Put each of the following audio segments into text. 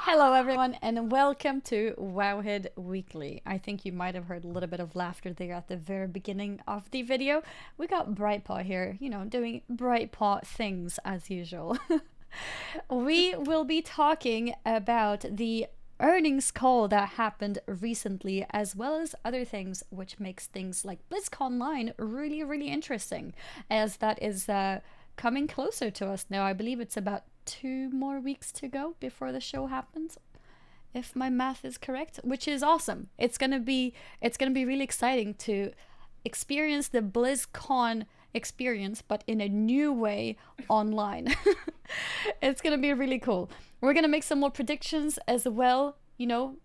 Hello everyone and welcome to Wowhead Weekly. I think you might have heard a little bit of laughter there at the very beginning of the video. We got Brightpaw here, doing Brightpaw things as usual. We will be talking about the earnings call that happened recently, as well as other things which makes things like Blizzcon Online really interesting, as that is coming closer to us now. I believe it's about 2 more weeks to go before the show happens, if my math is correct, which is awesome. It's gonna be really exciting to experience the BlizzCon experience, but in a new way online. It's gonna be really cool. We're gonna make some more predictions as well,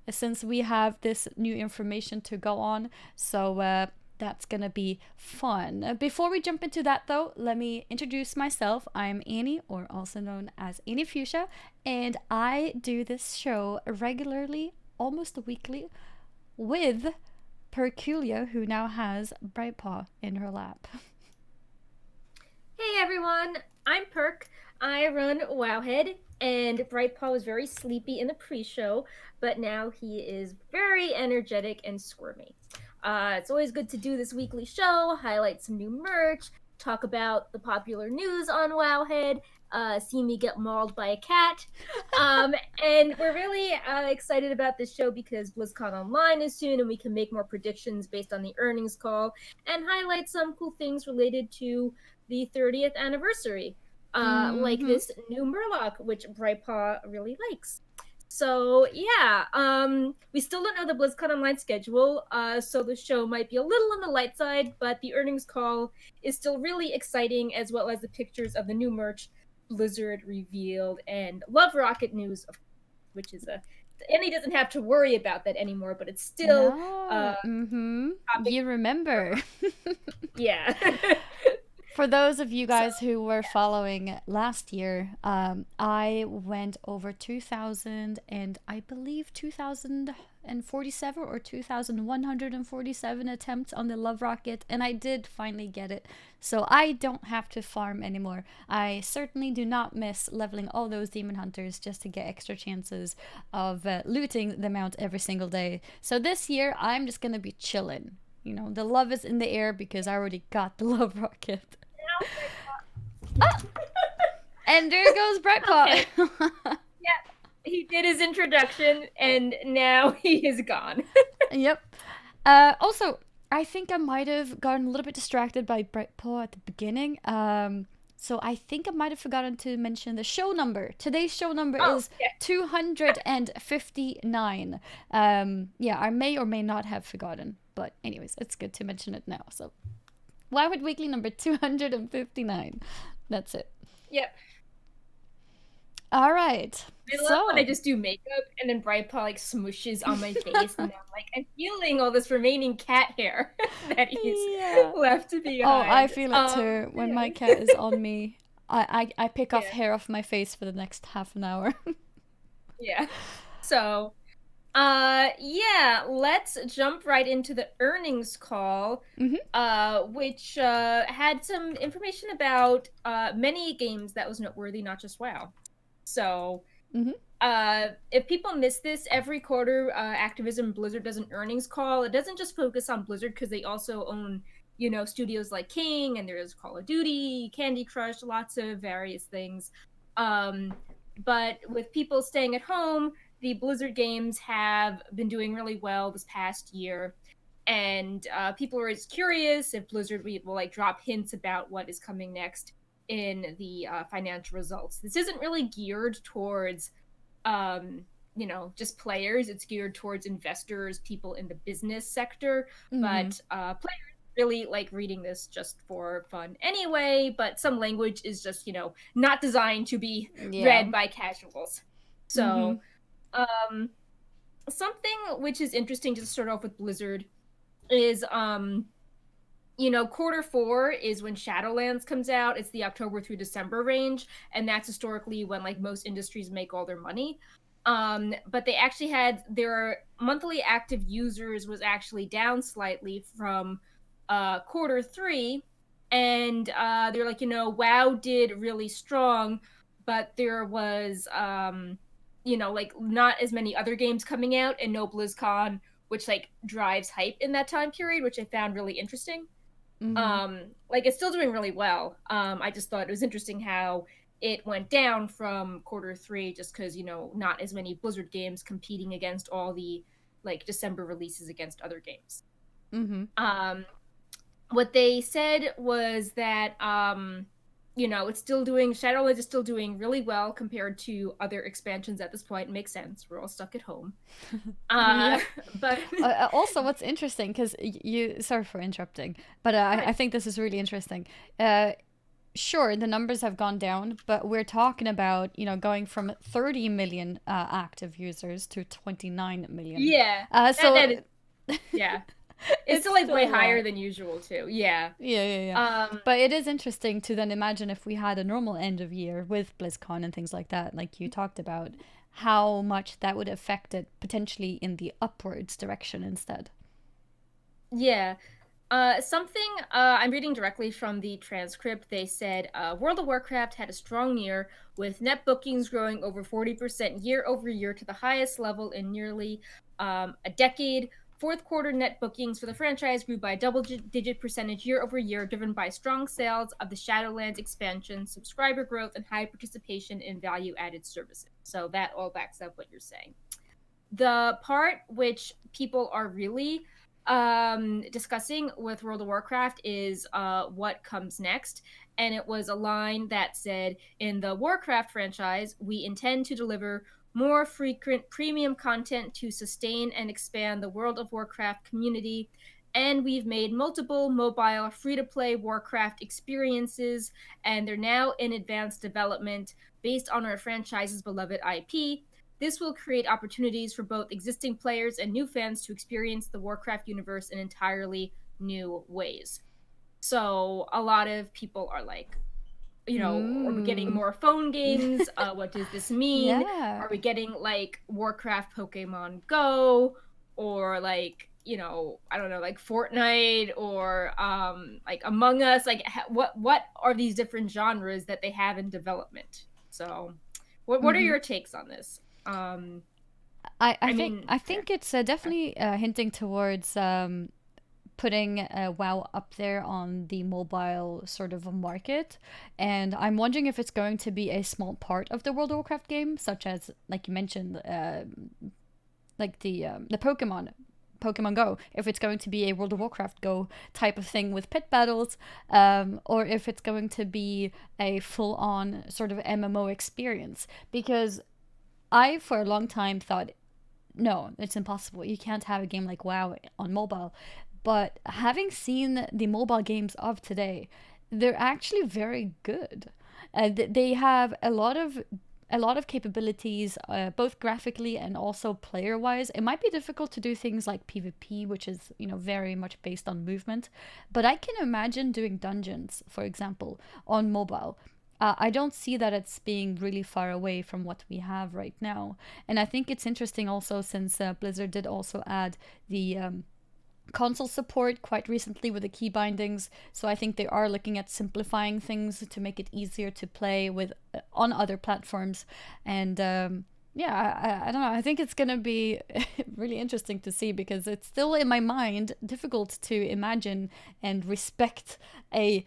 since we have this new information to go on. So that's gonna be fun. Before we jump into that though, let me introduce myself. I'm Annie, or also known as Annie Fuchsia, and I do this show regularly, almost weekly, with Perculia, who now has Brightpaw in her lap. Hey everyone, I'm Perk. I run Wowhead, and Brightpaw was very sleepy in the pre-show, but now he is very energetic and squirmy. It's always good to do this weekly show, highlight some new merch, talk about the popular news on Wowhead, see me get mauled by a cat. And we're really excited about this show because BlizzCon Online is soon, and we can make more predictions based on the earnings call and highlight some cool things related to the 30th anniversary, like this new Murloc, which Brightpaw really likes. So yeah, we still don't know the BlizzCon Online schedule, so the show might be a little on the light side, but the earnings call is still really exciting, as well as the pictures of the new merch Blizzard revealed, and Love Rocket news, which is Annie doesn't have to worry about that anymore, but it's still You remember. Yeah. For those of you guys who were following last year, I went over 2,000 and I believe 2,047 or 2,147 attempts on the Love Rocket, and I did finally get it. So I don't have to farm anymore. I certainly do not miss leveling all those demon hunters just to get extra chances of looting the mount every single day. So this year I'm just gonna be chilling. The love is in the air because I already got the Love Rocket. Ah! And there goes Brightpaw. Yeah, he did his introduction, and now he is gone. Yep. Also, I think I might have gotten a little bit distracted by Brightpaw at the beginning. So I think I might have forgotten to mention the show number. Today's show number is 259. Yeah, I may or may not have forgotten, but anyways, it's good to mention it now. So, Wowhead Weekly number 259. That's it. Yep. All right. I love when I just do makeup and then Brightpaw smooshes on my face, and I'm feeling all this remaining cat hair that he's left behind. Oh, I feel it too. When my cat is on me, I pick off hair off my face for the next half an hour. Yeah. So, let's jump right into the earnings call, which had some information about many games that was noteworthy, not just WoW. So, if people miss this, every quarter Activision Blizzard does an earnings call. It doesn't just focus on Blizzard because they also own, studios like King, and there's Call of Duty, Candy Crush, lots of various things. But with people staying at home, the Blizzard games have been doing really well this past year, and people are just curious if Blizzard will drop hints about what is coming next in the financial results. This isn't really geared towards just players. It's geared towards investors, people in the business sector, but players really like reading this just for fun anyway, but some language is just not designed to be read by casuals. So something which is interesting to start off with Blizzard is quarter 4 is when Shadowlands comes out. It's the October through December range, and that's historically when most industries make all their money. But they actually had their monthly active users was actually down slightly from quarter 3, and they're like, WoW did really strong, but there was like not as many other games coming out and no BlizzCon, which like drives hype in that time period, which I found really interesting. Mm-hmm. Like it's still doing really well. I just thought it was interesting how it went down from quarter 3 just because not as many Blizzard games competing against all the like December releases against other games. Mm-hmm. What they said was that it's still doing Shadowlands is still doing really well compared to other expansions at this point. It makes sense. We're all stuck at home. Yep. But Also, what's interesting, because sorry for interrupting, but I think this is really interesting. Sure, the numbers have gone down, but we're talking about, going from 30 million active users to 29 million. yeah, So that is, yeah. It's still like still way a lot. higher than usual too. Yeah. Yeah. But it is interesting to then imagine if we had a normal end of year with BlizzCon and things like that, like you talked about, how much that would affect it potentially in the upwards direction instead. Yeah. Something I'm reading directly from the transcript. They said World of Warcraft had a strong year with net bookings growing over 40% year over year to the highest level in nearly a decade. Fourth quarter net bookings for the franchise grew by a double-digit percentage year over year, driven by strong sales of the Shadowlands expansion, subscriber growth, and high participation in value-added services. So that all backs up what you're saying. The part which people are really discussing with World of Warcraft is what comes next. And it was a line that said, in the Warcraft franchise, we intend to deliver more frequent premium content to sustain and expand the World of Warcraft community. And we've made multiple mobile free to play Warcraft experiences, and they're now in advanced development based on our franchise's beloved IP. This will create opportunities for both existing players and new fans to experience the Warcraft universe in entirely new ways. So a lot of people are like, are we getting Mm. more phone games? What does this mean? Yeah. Are we getting like Warcraft Pokemon Go? Or like, I don't know, like Fortnite or like Among Us? Like what are these different genres that they have in development? So what are Mm-hmm. your takes on this? I I think mean, I yeah. think it's definitely hinting towards putting WoW up there on the mobile sort of a market, and I'm wondering if it's going to be a small part of the World of Warcraft game, such as like you mentioned, like the Pokemon Go, if it's going to be a World of Warcraft Go type of thing with pet battles, or if it's going to be a full on sort of MMO experience. Because I, for a long time, thought, no, it's impossible. You can't have a game like WoW on mobile. But having seen the mobile games of today, they're actually very good. They have a lot of capabilities, both graphically and also player wise. It might be difficult to do things like PvP, which is very much based on movement, but I can imagine doing dungeons, for example, on mobile. I don't see that it's being really far away from what we have right now. And I think it's interesting also since Blizzard did also add the console support quite recently with the key bindings. So I think they are looking at simplifying things to make it easier to play with on other platforms. And yeah, I don't know. I think it's gonna be really interesting to see because it's still in my mind difficult to imagine and respect a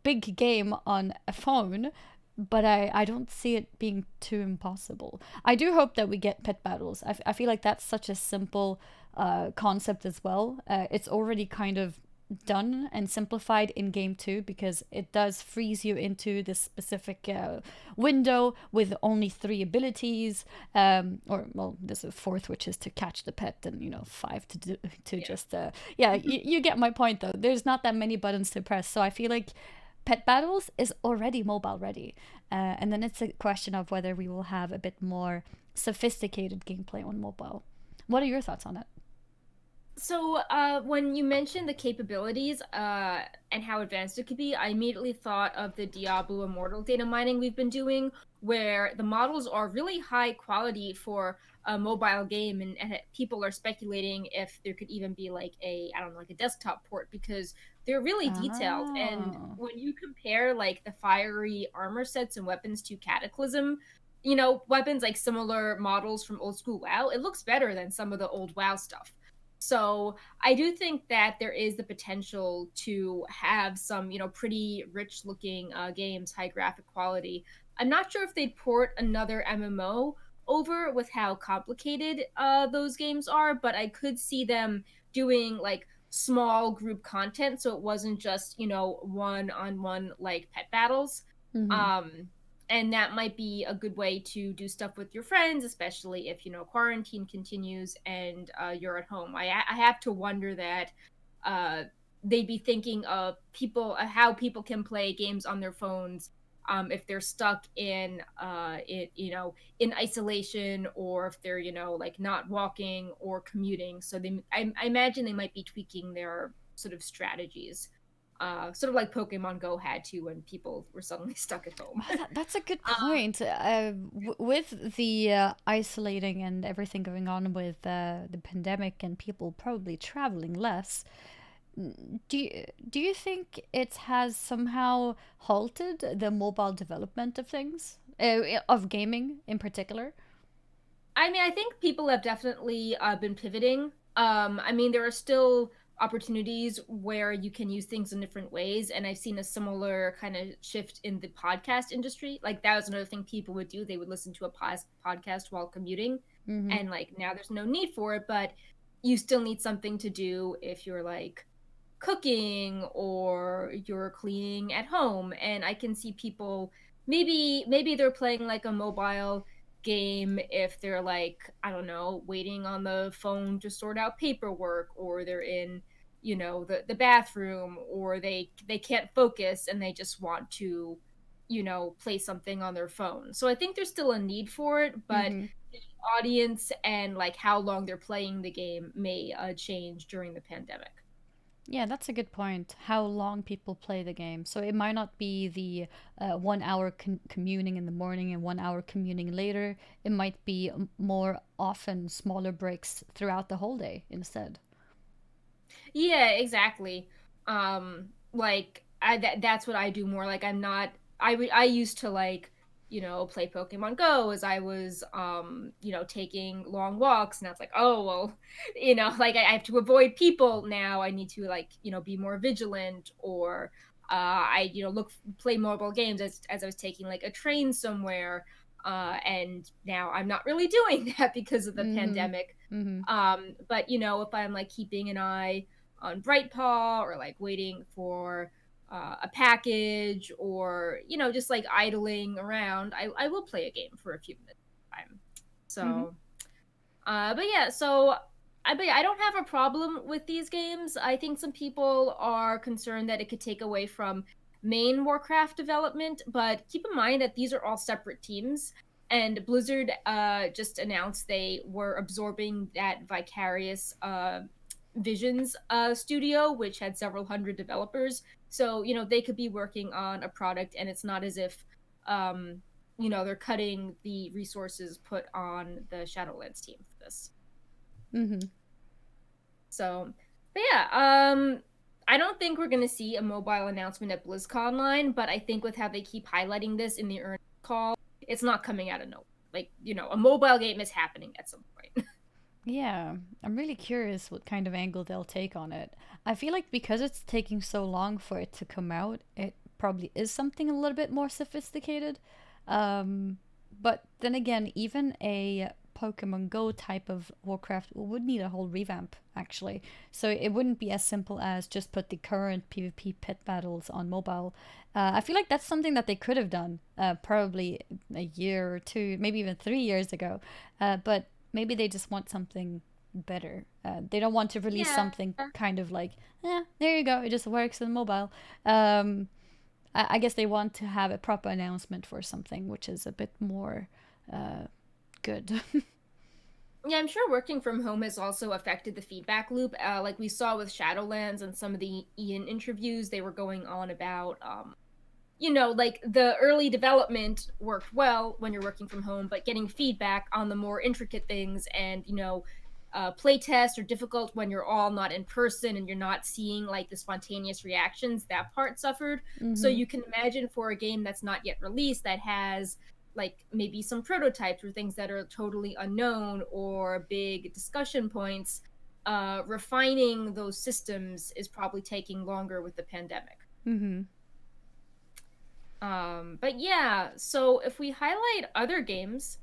big game on a phone, but I don't see it being too impossible. I do hope that we get pet battles. I feel like that's such a simple concept as well. It's already kind of done and simplified in game 2 because it does freeze you into this specific window with only 3 abilities, or well, there's a fourth which is to catch the pet, and 5 to do, to Yeah. just yeah, you get my point though. There's not that many buttons to press, so I feel like pet battles is already mobile ready, and then it's a question of whether we will have a bit more sophisticated gameplay on mobile. What are your thoughts on it? So, when you mentioned the capabilities and how advanced it could be, I immediately thought of the Diablo Immortal data mining we've been doing, where the models are really high quality for a mobile game, and people are speculating if there could even be like I don't know, like a desktop port, because they're really detailed. And Oh. when you compare like the fiery armor sets and weapons to Cataclysm, weapons like similar models from old school WoW, it looks better than some of the old WoW stuff. So I do think that there is the potential to have some, pretty rich looking games, high graphic quality. I'm not sure if they'd port another MMO over with how complicated those games are, but I could see them doing like small group content so it wasn't just, one on one like pet battles. Mm-hmm. Um, and that might be a good way to do stuff with your friends, especially if quarantine continues and you're at home. I have to wonder that uh, they'd be thinking of people, how people can play games on their phones if they're stuck in isolation, or if they're like not walking or commuting. So I imagine they might be tweaking their sort of strategies, sort of like Pokemon Go had to when people were suddenly stuck at home. Oh, that's a good uh, point. With the isolating and everything going on with the pandemic and people probably traveling less, do you think it has somehow halted the mobile development of things, of gaming in particular? I mean, I think people have definitely been pivoting. I mean, there are still opportunities where you can use things in different ways, and I've seen a similar kind of shift in the podcast industry. Like that was another thing people would do; they would listen to a podcast while commuting, Mm-hmm. and like now there's no need for it, but you still need something to do if you're like cooking or you're cleaning at home. And I can see people, maybe they're playing like a mobile game if they're like, I don't know, waiting on the phone to sort out paperwork, or they're in the bathroom, or they can't focus and they just want to play something on their phone. So I think there's still a need for it, but Mm-hmm. the audience and like how long they're playing the game may change during the pandemic. Yeah, that's a good point. How long people play the game. So it might not be the 1 hour communing in the morning and 1 hour communing later. It might be more often smaller breaks throughout the whole day instead. Yeah, exactly. Like that's what I do more. Like I'm not. I used to like play Pokemon Go as I was taking long walks, and I was like, oh well, like I have to avoid people now. I need to like be more vigilant, or I look play mobile games as I was taking like a train somewhere. And now I'm not really doing that because of the Mm-hmm. pandemic. Mm-hmm. But if I'm like keeping an eye on Brightpaw, or like waiting for a package, or just like idling around, I will play a game for a few minutes at a time. Mm-hmm. So but yeah, so I don't have a problem with these games. I think some people are concerned that it could take away from main Warcraft development, but keep in mind that these are all separate teams. And Blizzard just announced they were absorbing that Vicarious Visions studio, which had several hundred developers. So, they could be working on a product, and it's not as if they're cutting the resources put on the Shadowlands team for this. Mm-hmm. So, but yeah, I don't think we're gonna see a mobile announcement at BlizzCon line, but I think with how they keep highlighting this in the earnings call, it's not coming out of nowhere. Like, a mobile game is happening at some point. Yeah, I'm really curious what kind of angle they'll take on it. I feel like because it's taking so long for it to come out, it probably is something a little bit more sophisticated. Um, but then again, even a Pokemon Go type of Warcraft would need a whole revamp, actually. So it wouldn't be as simple as just put the current PvP pet battles on mobile. I feel like that's something that they could have done probably a year or two, maybe even 3 years ago. But maybe they just want something better. They don't want to release Yeah. something kind of like, yeah, there you go, it just works on mobile. Um, I guess they want to have a proper announcement for something which is a bit more uh, good. Yeah, I'm sure working from home has also affected the feedback loop. Like we saw with Shadowlands and some of the Ian interviews, they were going on about like the early development worked well when you're working from home, but getting feedback on the more intricate things and, playtest or difficult when you're all not in person and you're not seeing like the spontaneous reactions. That part suffered. So Mm-hmm. you can imagine for a game that's not yet released that has like maybe some prototypes or things that are totally unknown or big discussion points, refining those systems is probably taking longer with the pandemic. Mm-hmm. But yeah, so if we highlight other games,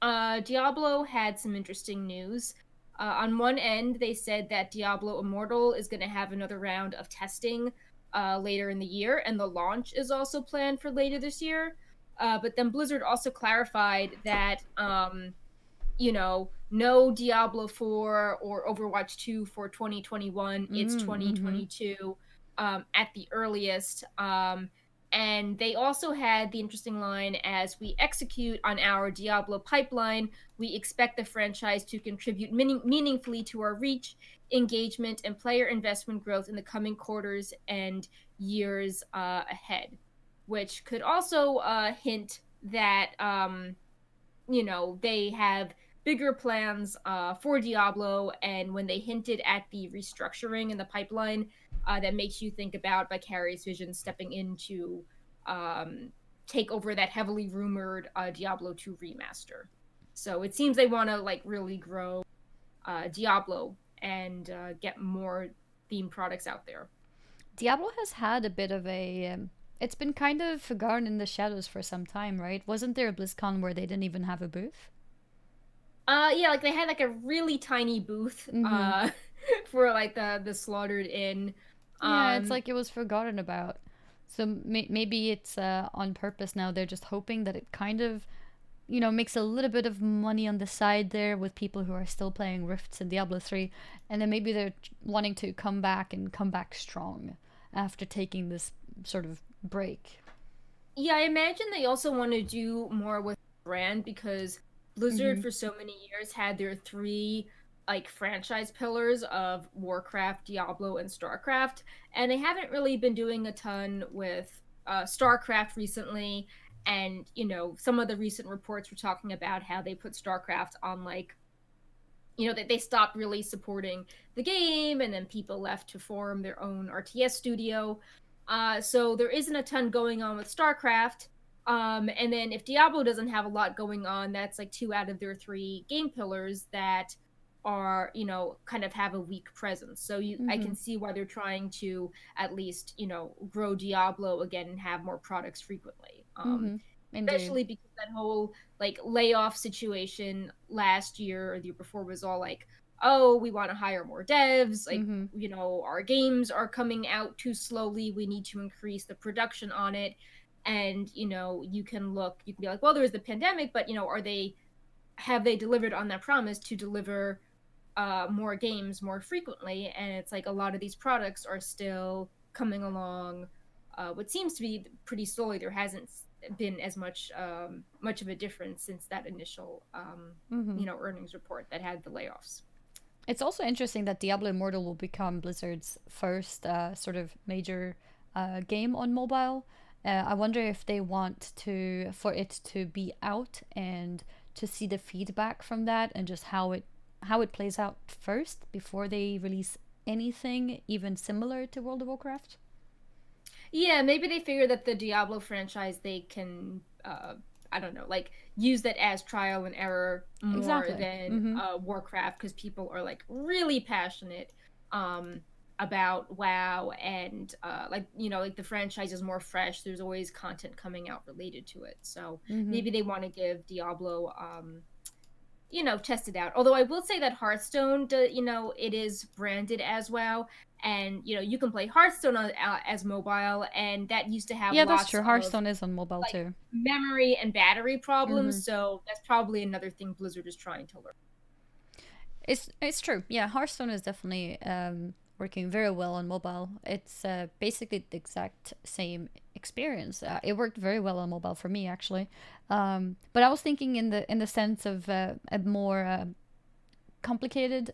Diablo had some interesting news. On one end, they said that Diablo Immortal is going to have another round of testing later in the year, and the launch is also planned for later this year. But then Blizzard also clarified that, no Diablo 4 or Overwatch 2 for 2021. It's Mm-hmm. 2022 at the earliest. And they also had the interesting line, as we execute on our Diablo pipeline, we expect the franchise to contribute meaningfully to our reach, engagement, and player investment growth in the coming quarters and years ahead, which could also hint that, they have bigger plans for Diablo. And when they hinted at the restructuring in the pipeline, that makes you think about Vicarious Vision stepping in to um, take over that heavily rumored Diablo 2 remaster. So it seems they want to like really grow Diablo and get more theme products out there. Diablo has had a bit of a. It's been kind of forgotten in the shadows for some time, right? Wasn't there a BlizzCon where they didn't even have a booth? Yeah, like they had like a really tiny booth Mm-hmm. for like the slaughtered inn. Yeah, it's Um like it was forgotten about. So maybe it's on purpose now. They're just hoping that it kind of, makes a little bit of money on the side there with people who are still playing Rifts and Diablo 3. And then maybe they're wanting to come back and come back strong after taking this sort of break. yeah, I imagine they also want to do more with brand because Blizzard Mm-hmm. for so many years had their three like franchise pillars of Warcraft, Diablo, and StarCraft, and they haven't really been doing a ton with StarCraft recently. And some of the recent reports were talking about how they put StarCraft on like, that they stopped really supporting the game, and then people left to form their own RTS studio. So there isn't a ton going on with StarCraft. And then if Diablo doesn't have a lot going on, that's like two out of their three game pillars that are, kind of have a weak presence. So I Mm-hmm. can see why they're trying to at least, grow Diablo again and have more products frequently. Mm-hmm. Indeed. Especially because that whole like layoff situation last year or the year before was all like, oh, we want to hire more devs, like, Mm-hmm. our games are coming out too slowly, we need to increase the production on it. And you can be like, well, there was the pandemic, but have they delivered on that promise to deliver more games more frequently? And it's like a lot of these products are still coming along what seems to be pretty slowly. There hasn't been as much of a difference since that initial Mm-hmm. earnings report that had the layoffs. It's also interesting that Diablo Immortal will become Blizzard's first sort of major game on mobile. I wonder if they want to for it to be out and to see the feedback from that and just how it plays out first before they release anything even similar to World of Warcraft. Yeah, maybe they figure that the Diablo franchise, they can I don't know, like use that as trial and error more Exactly. than Mm-hmm. Warcraft, because people are like really passionate um about WoW. And like the franchise is more fresh, there's always content coming out related to it. So Mm-hmm. maybe they want to give Diablo test it out. Although I will say that Hearthstone, it is branded as WoW, and you can play Hearthstone as mobile, and that used to have Yeah, that's lots true. of Hearthstone is on mobile like too. memory and battery Mm-hmm. problems. So that's probably another thing Blizzard is trying to learn. It's true. Yeah, Hearthstone is definitely working very well on mobile. It's basically the exact same experience. It worked very well on mobile for me actually. But I was thinking in the sense of a more complicated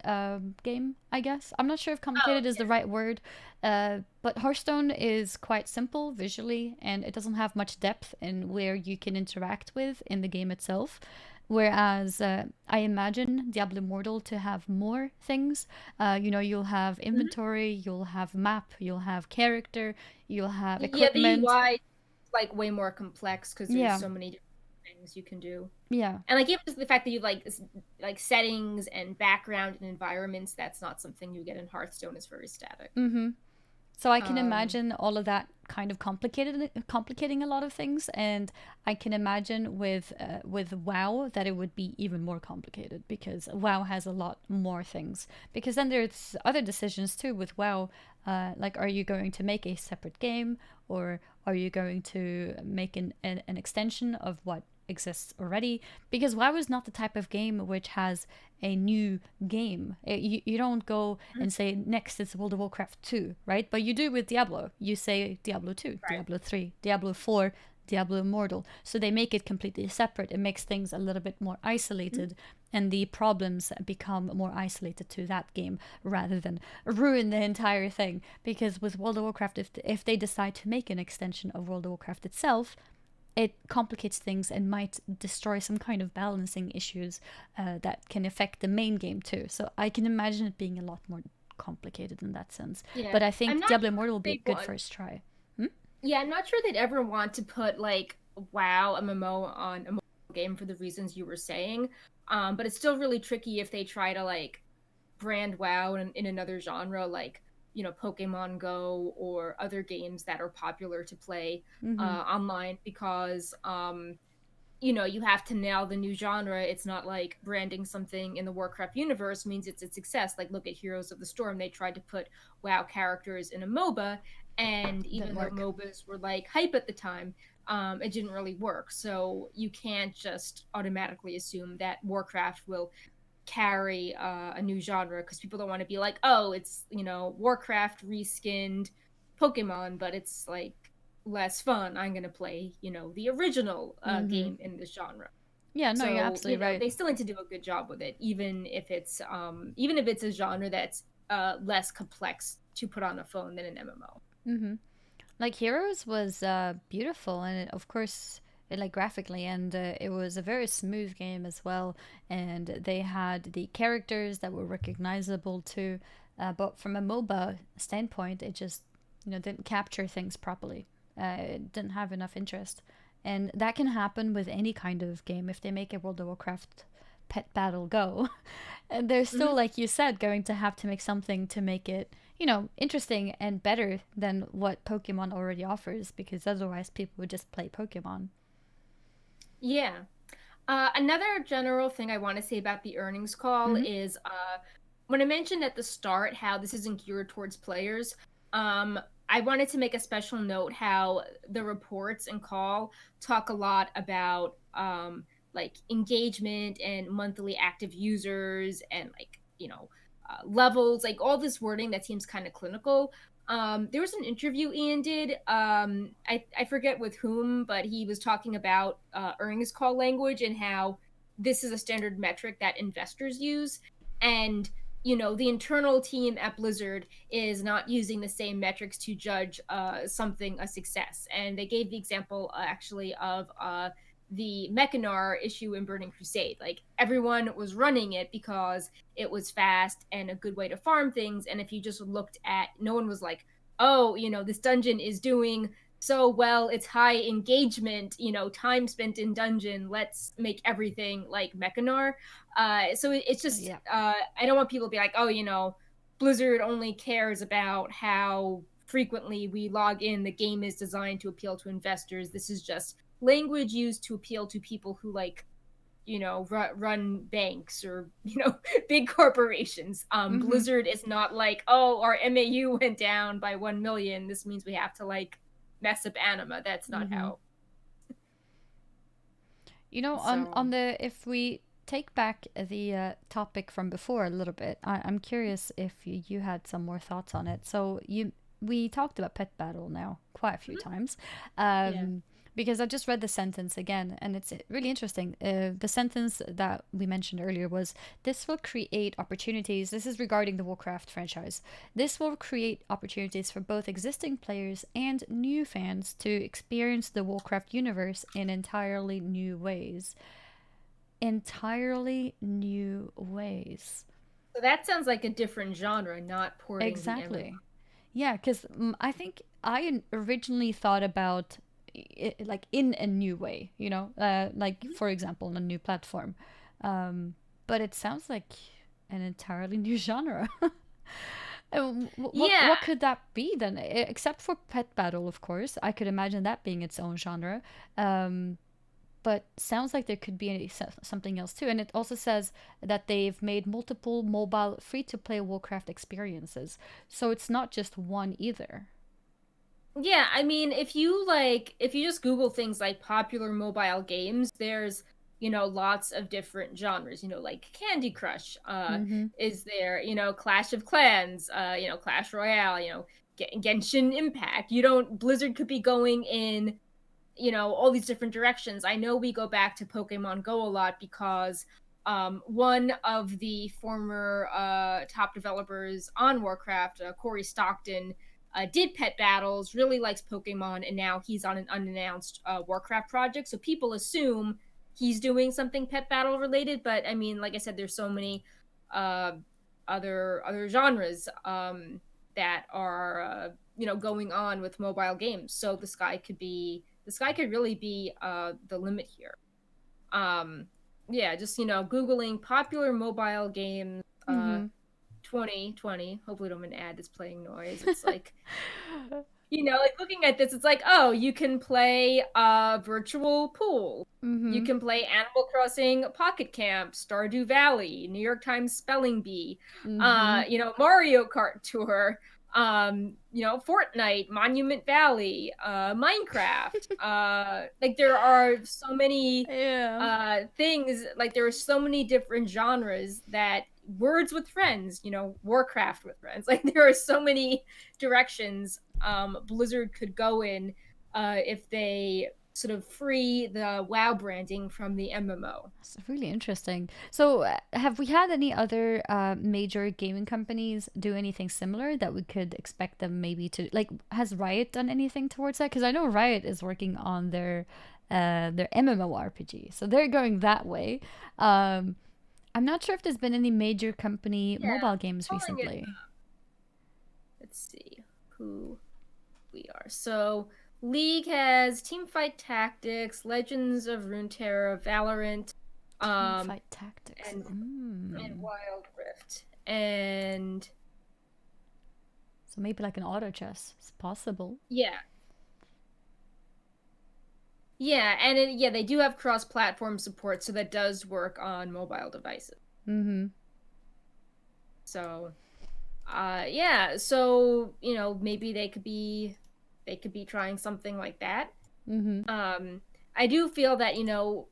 game, I guess. I'm not sure if Oh complicated is the right word, but Hearthstone is quite simple visually, and it doesn't have much depth in where you can interact with in the game itself. Whereas I imagine Diablo Mortal to have more things. You'll have Mhm. inventory, you'll have map, you'll have character, you'll have Yeah, the equipment. UI is like way more complex because there's Yeah, so many different things you can do. yeah. And like even just the fact that you like like settings and background and environments, that's not something you get in Hearthstone. It's very static. Mm-hmm. So I can Um, imagine all of that kind of complicating a lot of things, and I can imagine with WoW that it would be even more complicated because WoW has a lot more things. Because then there's other decisions too with WoW, like are you going to make a separate game or are you going to make an extension of what exists already? Because WoW is not the type of game which has a new game. You don't go and say next it's World of Warcraft 2, right? But you do with Diablo. You say Diablo 2, right. Diablo 3, Diablo 4, Diablo Mortal. So they make it completely separate. It makes things a little bit more Mhm. isolated, and the problems become more isolated to that game rather than ruin the entire thing. Because with World of Warcraft, if they decide to make an extension of World of Warcraft itself, it complicates things and might destroy some kind of balancing issues that can affect the main game too. So I can imagine it being a lot more complicated in that sense. Yeah, But I I'm think not Diablo sure Immortal will if be a they'd good want. first try. Hmm? Yeah, I'm not sure they'd ever want to put like WoW MMO on a mobile game for the reasons you were saying. But it's still really tricky if they try to like brand WoW in another genre, like Pokemon Go or other games that are popular to play Mm-hmm. online, because you have to nail the new genre. It's not like branding something in the Warcraft universe means it's a success. Like look at Heroes of the Storm. They tried to put WoW characters in a MOBA, and Didn't even though work. MOBAs were like hype at the time, it didn't really work. So you can't just automatically assume that Warcraft will carry a new genre, because people don't want to be like, oh, it's Warcraft reskinned Pokemon, but it's like less fun. I'm gonna play the original Mm-hmm. game in this genre. Yeah, no, you're So absolutely right. they still need to do a good job with it, even if it's a genre that's less complex to put on a phone than an MMO. Mm-hmm. Like Heroes was beautiful, and of course, like graphically, and it was a very smooth game as well. And they had the characters that were recognizable too. But from a MOBA standpoint, it just didn't capture things properly. It didn't have enough interest, and that can happen with any kind of game if they make a World of Warcraft pet battle go. And they're Mm-hmm. still, like you said, going to have to make something to make it, interesting and better than what Pokemon already offers, because otherwise people would just play Pokemon. Yeah. Another general thing I want to say about the earnings call Mm-hmm. is when I mentioned at the start how this isn't geared towards players, I wanted to make a special note how the reports and call talk a lot about like engagement and monthly active users and like, levels, like all this wording that seems kind of clinical. There was an interview Ian did. I forget with whom, but he was talking about earnings call language and how this is a standard metric that investors use. And the internal team at Blizzard is not using the same metrics to judge something a success. And they gave the example actually of the Mechanar issue in Burning Crusade. Like everyone was running it because it was fast and a good way to farm things. And if you just looked at, no one was like, oh, this dungeon is doing so well, it's high engagement, time spent in dungeon, let's make everything like Mechanar. So it's just Yeah. I don't want people to be like, oh, Blizzard only cares about how frequently we log in. The game is designed to appeal to investors. This is just language used to appeal to people who like run banks or big corporations. Mm-hmm. Blizzard is not like, oh, our MAU went down by 1 million, this means we have to like mess up anima. That's not Mm-hmm. how. On So the if we take back the topic from before a little bit, I'm curious if you had some more thoughts on it. So we talked about pet battle now quite a few times, yeah. um, because I just read the sentence again, and it's really interesting. The sentence that we mentioned earlier was, "This will create opportunities." This is regarding the Warcraft franchise. This will create opportunities for both existing players and new fans to experience the Warcraft universe in entirely new ways. entirely new ways. So that sounds like a different genre, not porting the MMO. Exactly. Yeah, because I think I originally thought about it, like in a new way, like for example, on a new platform. But it sounds like an entirely new genre. And Yeah, what could that be then? Except for Pet Battle, of course. I could imagine that being its own genre. Um, but sounds like there could be something else too. And it also says that they've made multiple mobile free-to-play Warcraft experiences. So it's not just one either. yeah. I mean, if you just Google things like popular mobile games, there's lots of different genres. Like Candy Crush. Mm-hmm. Is there? Clash of Clans. Clash Royale. Genshin Impact. Blizzard could be going in all these different directions. I know we go back to Pokemon Go a lot because one of the former top developers on Warcraft, Corey Stockton, did pet battles, really likes Pokemon, and now he's on an unannounced Warcraft project. So people assume he's doing something pet battle related, but I mean, like I said, there's so many uh, other genres that are going on with mobile games. So the sky could really be the limit here. Yeah, just googling popular mobile games Mm-hmm. 2020. Hopefully, don't have an ad that's playing noise. It's like like looking at this, it's like, oh, you can play virtual pool. You Mm-hmm. can play Animal Crossing Pocket Camp, Stardew Valley, New York Times Spelling Bee, Mm-hmm. Mario Kart Tour, Fortnite, Monument Valley, Minecraft. Like there are so many Yeah. things, like there are so many different genres that Words with Friends, Warcraft with Friends. Like there are so many directions Blizzard could go in if they sort of free the WoW branding from the MMO. It's really interesting. So, have we had any other major gaming companies do anything similar that we could expect them maybe to like? Has Riot done anything towards that? Because I know Riot is working on their MMORPG, so they're going that way. Um, I'm not sure if there's been any major company Yeah, mobile games pulling it. recently. Let's see who we are. So League has Teamfight Tactics, Legends of Runeterra, Valorant, Team um, fight tactics. and Wild Rift. And So maybe like an auto chess. It's possible. yeah. Yeah, and yeah, they do have cross-platform support, so that does work on mobile devices. Mm-hmm. So, yeah, so maybe they could be trying something like that. Mm-hmm. I do feel that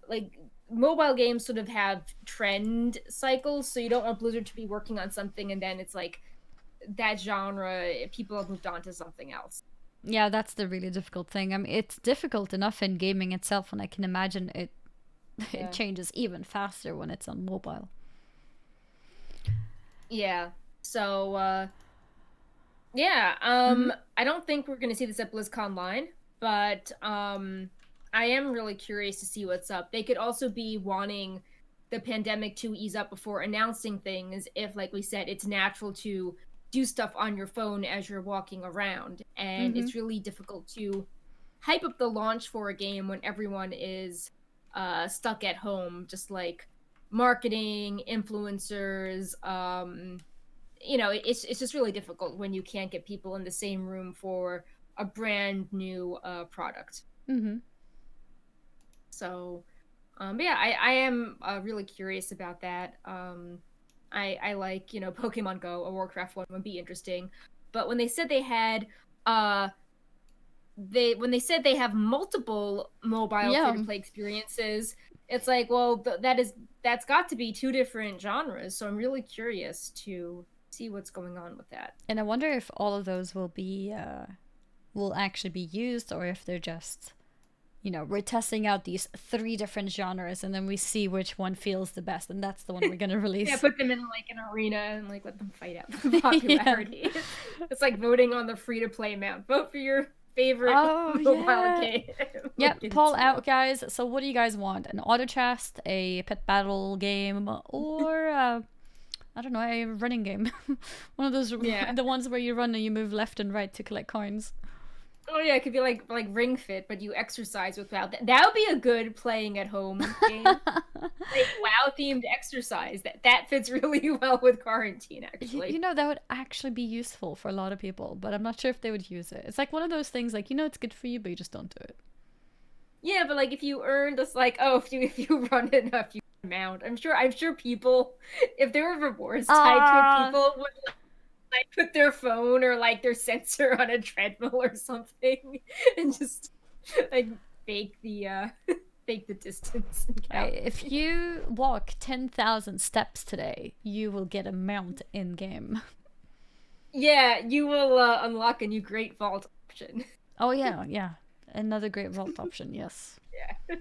like mobile games sort of have trend cycles, so you don't want Blizzard to be working on something and then it's like that genre, people have moved on to something else. Yeah, that's the really difficult thing. I mean, it's difficult enough in gaming itself, and I can imagine it it Yeah. changes even faster when it's on mobile. Yeah. So, yeah, Mm-hmm. I don't think we're gonna see this at BlizzCon line, but I am really curious to see what's up. They could also be wanting the pandemic to ease up before announcing things if, like we said, it's natural to do stuff on your phone as you're walking around. And Mm-hmm. it's really difficult to hype up the launch for a game when everyone is stuck at home, just like marketing, influencers, it's just really difficult when you can't get people in the same room for a brand new product. Mm-hmm. So, but yeah, I am really curious about that. I like Pokemon Go, a Warcraft one would be interesting, but when they said they had uh when they said they have multiple mobile free to Yeah. play experiences, it's like, well, that's got to be two different genres. So I'm really curious to see what's going on with that. And I wonder if all of those will actually be used, or if they're just we're testing out these three different genres, and then we see which one feels the best, and that's the one we're gonna Yeah, release. put them in like an arena and like let them fight out for Yeah. popularity. It's like voting on the free to play map. Vote for your favorite Oh, mobile yeah. game. Yep, poll out, guys. So what do you guys want? An auto chest, a pet battle game, or I don't know, a running game? One of those, Yeah. the ones where you run and you move left and right to collect coins. Oh yeah, it could be like Ring Fit, but you exercise with WoW. That would be a good playing at home game. Like WoW themed exercise. That fits really well with quarantine, actually. You know, that would actually be useful for a lot of people, but I'm not sure if they would use it. It's like one of those things, like, you know, it's good for you, but you just don't do it. Yeah, but like if you earn just like, oh, if you run enough, you mount. I'm sure people, if there were rewards tied to it, people would like put their phone or like their sensor on a treadmill or something and just like fake the fake the distance and count. Right. If you walk 10,000 steps today, you will get a mount in game. Yeah, you will unlock a new Great Vault option. Oh, yeah, yeah. Another great vault option, yes. Yeah.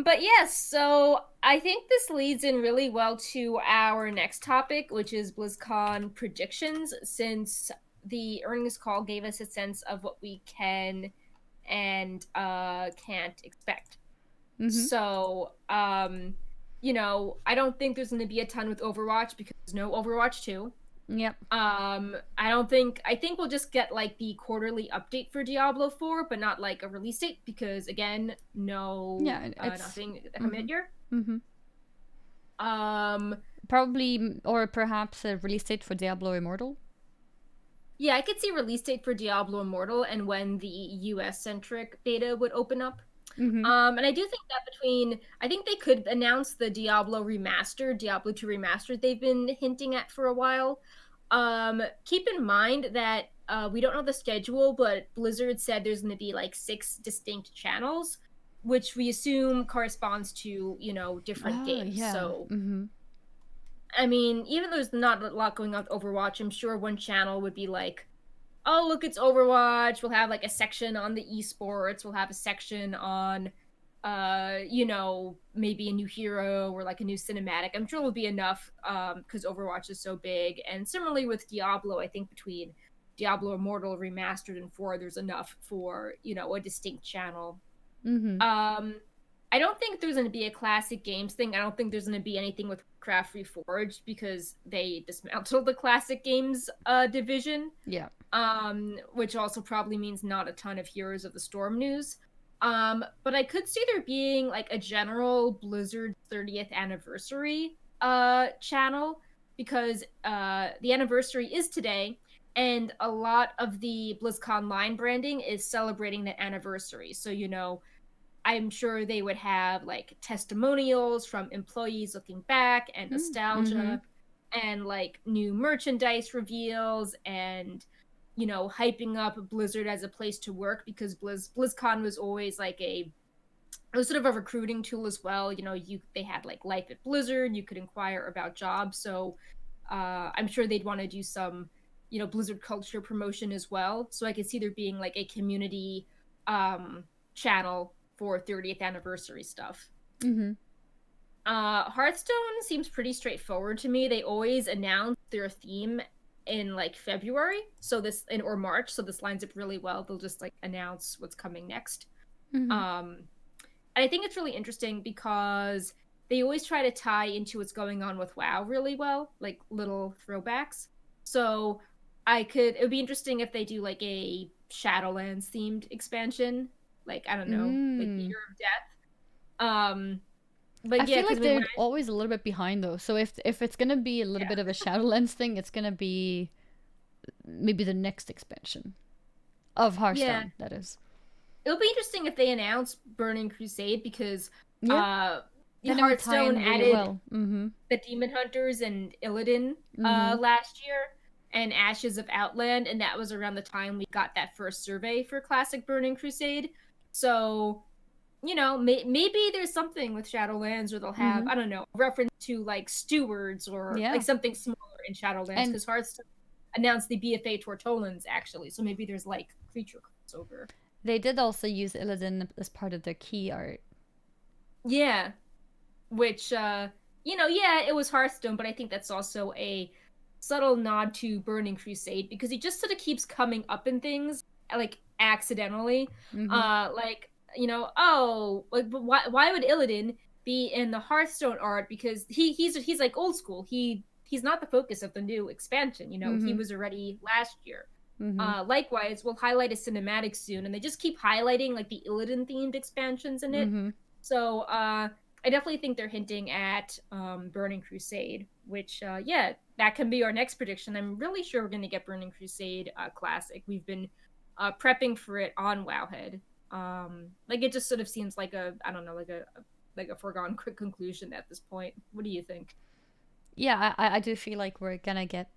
But yes, so I think this leads in really well to our next topic, which is BlizzCon predictions, since the earnings call gave us a sense of what we can and can't expect. Mm-hmm. So, you know, I don't think there's going to be a ton with Overwatch because there's no Overwatch 2. Yep. I think we'll just get like the quarterly update for Diablo 4, but not like a release date because again, nothing commit year. Mm-hmm. Probably, or perhaps a release date for Diablo Immortal. Yeah, I could see release date for Diablo Mortal and when the US centric beta would open up. Mm-hmm. And I do think that I think they could announce the Diablo 2 remastered they've been hinting at for a while. Keep in mind that we don't know the schedule, but Blizzard said there's going to be like 6 distinct channels, which we assume corresponds to, you know, different games. Yeah. So, mm-hmm. I mean, even though there's not a lot going on with Overwatch, I'm sure one channel would be like, oh, look, it's Overwatch. We'll have like a section on the esports. We'll have a section on, you know, maybe a new hero or like a new cinematic. I'm sure it'll be enough because Overwatch is so big. And similarly with Diablo, I think between Diablo Immortal Remastered and 4, there's enough for, you know, a distinct channel. Mm-hmm. I don't think there's going to be a classic games thing. I don't think there's going to be anything with Warcraft Reforged because they dismantled the classic games division. Yeah. Which also probably means not a ton of Heroes of the Storm news. But I could see there being like a general Blizzard 30th anniversary channel because the anniversary is today, and a lot of the BlizzCon line branding is celebrating that anniversary. So, you know, I'm sure they would have like testimonials from employees looking back and nostalgia and like new merchandise reveals and, you know, hyping up Blizzard as a place to work because BlizzCon was always like it was sort of a recruiting tool as well. You know, they had like Life at Blizzard, you could inquire about jobs. So I'm sure they'd want to do some, you know, Blizzard culture promotion as well. So I could see there being like a community channel for 30th anniversary stuff. Mm-hmm. Hearthstone seems pretty straightforward to me. They always announce their theme in like February, or March, so this lines up really well. They'll just like announce what's coming next. Mm-hmm. And I think it's really interesting because they always try to tie into what's going on with WoW really well, like little throwbacks. So it would be interesting if they do like a Shadowlands themed expansion. Like, I don't know, like the Year of Death. But I feel like they're always a little bit behind though. So if it's gonna be a little bit of a Shadowlands thing, it's gonna be maybe the next expansion of Hearthstone. That is. It'll be interesting if they announce Burning Crusade because Hearthstone added the Demon Hunters and Illidan last year, and Ashes of Outland, and that was around the time we got that first survey for Classic Burning Crusade. So, you know, maybe there's something with Shadowlands, or they'll have, I don't know, a reference to like stewards or like something smaller in Shadowlands, because Hearthstone announced the BFA Tortolans actually, so maybe there's like creature crossover. They did also use Illidan as part of their key art. Yeah, which, you know, it was Hearthstone, but I think that's also a subtle nod to Burning Crusade because he just sort of keeps coming up in things like accidentally. Like, you know, oh, like, but why would Illidan be in the Hearthstone art? Because he's like old school. He's not the focus of the new expansion. You know, he was already last year. Likewise, we'll highlight a cinematic soon, and they just keep highlighting like the Illidan themed expansions in it. So I definitely think they're hinting at Burning Crusade, which yeah, that can be our next prediction. I'm really sure we're going to get Burning Crusade Classic. We've been prepping for it on Wowhead. Like it just sort of seems like I don't know, like a foregone quick conclusion at this point. What do you think? Yeah, I do feel like we're gonna get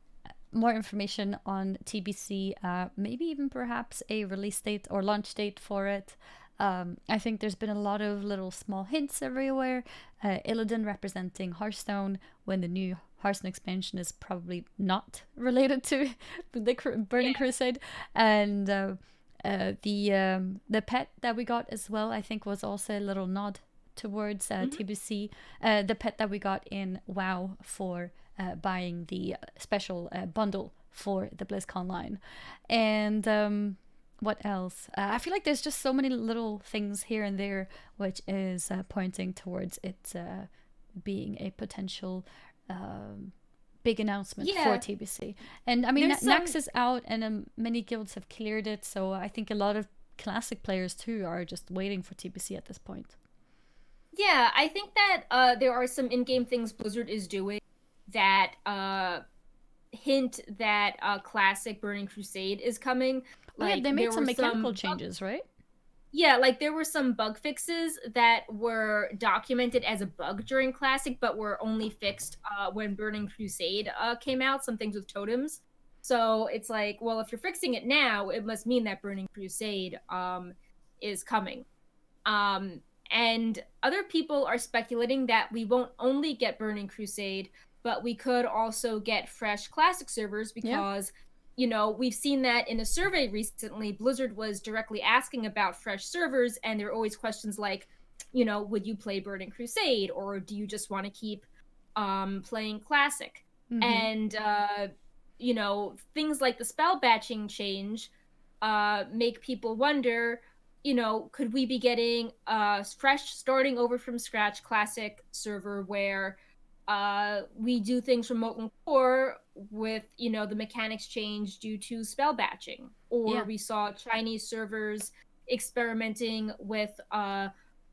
more information on TBC, maybe even perhaps a release date or launch date for it. I think there's been a lot of little small hints everywhere. Illidan representing Hearthstone when the new Hearthstone expansion is probably not related to the Burning Crusade. And the pet that we got as well, I think, was also a little nod towards TBC. The pet that we got in WoW for buying the special bundle for the BlizzCon line. And what else? I feel like there's just so many little things here and there, which is pointing towards it being a potential big announcement for TBC. And I mean, Nax is out, and many guilds have cleared it, so I think a lot of classic players too are just waiting for TBC at this point. Yeah, I think that there are some in-game things Blizzard is doing that hint that classic Burning Crusade is coming. Like, yeah, they made some mechanical changes, right? Yeah, like there were some bug fixes that were documented as a bug during Classic, but were only fixed when Burning Crusade came out, some things with totems. So it's like, well, if you're fixing it now, it must mean that Burning Crusade is coming. And other people are speculating that we won't only get Burning Crusade, but we could also get fresh Classic servers because... Yeah. You know, we've seen that in a survey recently. Blizzard was directly asking about fresh servers, and there are always questions like, you know, would you play Burning Crusade, or do you just want to keep playing Classic? And, you know, things like the spell batching change make people wonder, you know, could we be getting a fresh, starting over from scratch Classic server where we do things from Molten Core with, you know, the mechanics change due to spell batching. Or we saw Chinese servers experimenting with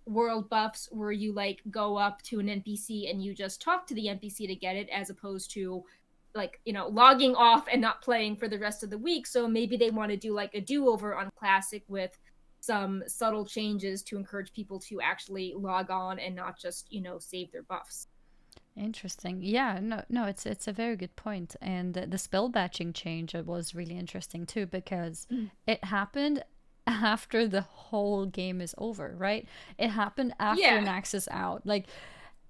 world buffs where you like go up to an NPC and you just talk to the NPC to get it, as opposed to like, you know, logging off and not playing for the rest of the week. So maybe they want to do like a do-over on Classic with some subtle changes to encourage people to actually log on and not just, you know, save their buffs. Interesting. Yeah, no, it's a very good point. And the spell batching change was really interesting too, because it happened after the whole game is over, right? It happened after Nax is out. Like,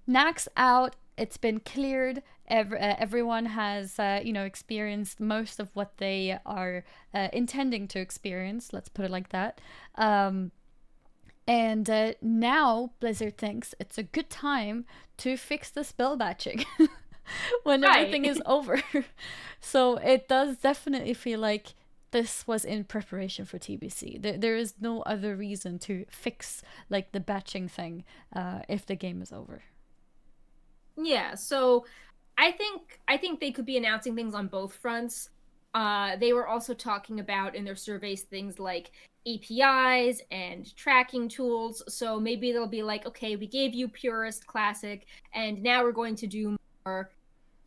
Nax out, it's been cleared. Everyone has, you know, experienced most of what they are intending to experience. Let's put it like that. And now Blizzard thinks it's a good time to fix the spell batching when everything is over. So it does definitely feel like this was in preparation for TBC. There is no other reason to fix like the batching thing if the game is over. Yeah, so I think they could be announcing things on both fronts. They were also talking about in their surveys things like APIs and tracking tools. So maybe they'll be like, okay, we gave you Purist Classic, and now we're going to do more,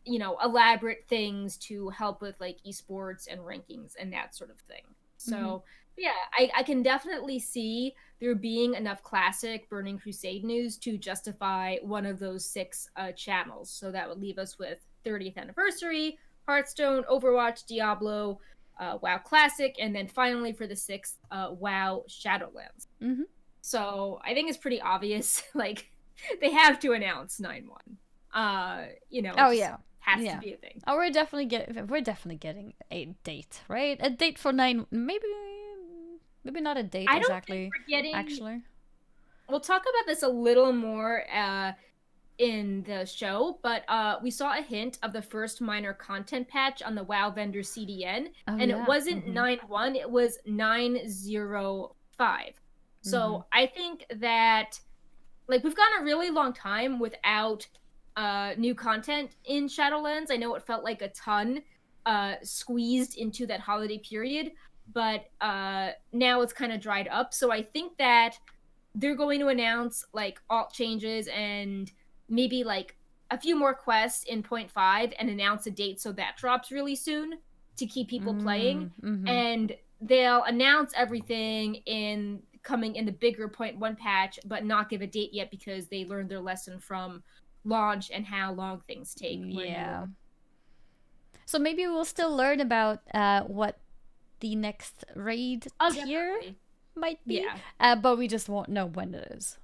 you know, elaborate things to help with like esports and rankings and that sort of thing. So yeah, I can definitely see there being enough Classic Burning Crusade news to justify one of those 6 channels. So that would leave us with 30th anniversary, Hearthstone, Overwatch, Diablo, WoW Classic, and then finally for the 6th, WoW Shadowlands. So I think it's pretty obvious, like, they have to announce 9/1. You know, has to be a thing. Oh, we're definitely getting a date, right? A date for 9, maybe not a date exactly. I don't think we're getting... Actually, we'll talk about this a little more in the show, but we saw a hint of the first minor content patch on the WoW vendor CDN, Oh and it yeah. wasn't 9.1, it was 9.05. So I think that like we've gone a really long time without new content in Shadowlands. I know it felt like a ton squeezed into that holiday period, but now it's kind of dried up. So I think that they're going to announce like alt changes and maybe like a few more quests in point 5 and announce a date so that drops really soon to keep people playing. And they'll announce everything in coming in the bigger point 1 patch but not give a date yet because they learned their lesson from launch and how long things take when Yeah. you're So maybe we'll still learn about what the next raid tier definitely. might be, Yeah. but we just won't know when it is.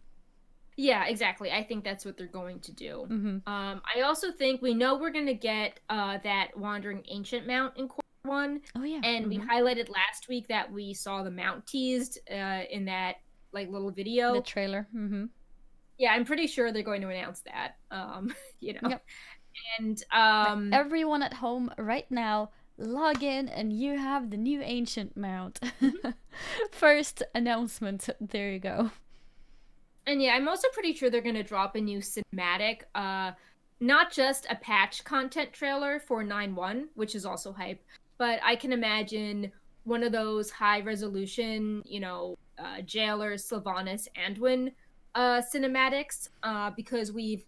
Yeah, exactly. I think that's what they're going to do. I also think we know we're going to get that Wandering Ancient mount in Core 1. Oh yeah. And we highlighted last week that we saw the mount teased in that like little video. The trailer. Yeah, I'm pretty sure they're going to announce that. You know. Yep. And everyone at home right now, log in and you have the new ancient mount. First announcement. There you go. And yeah, I'm also pretty sure they're going to drop a new cinematic, not just a patch content trailer for 9.1, which is also hype, but I can imagine one of those high resolution, Jailer, Sylvanas, Anduin cinematics, because we've,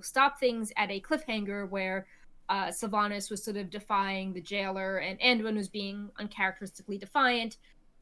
stopped things at a cliffhanger where Sylvanas was sort of defying the Jailer and Anduin was being uncharacteristically defiant.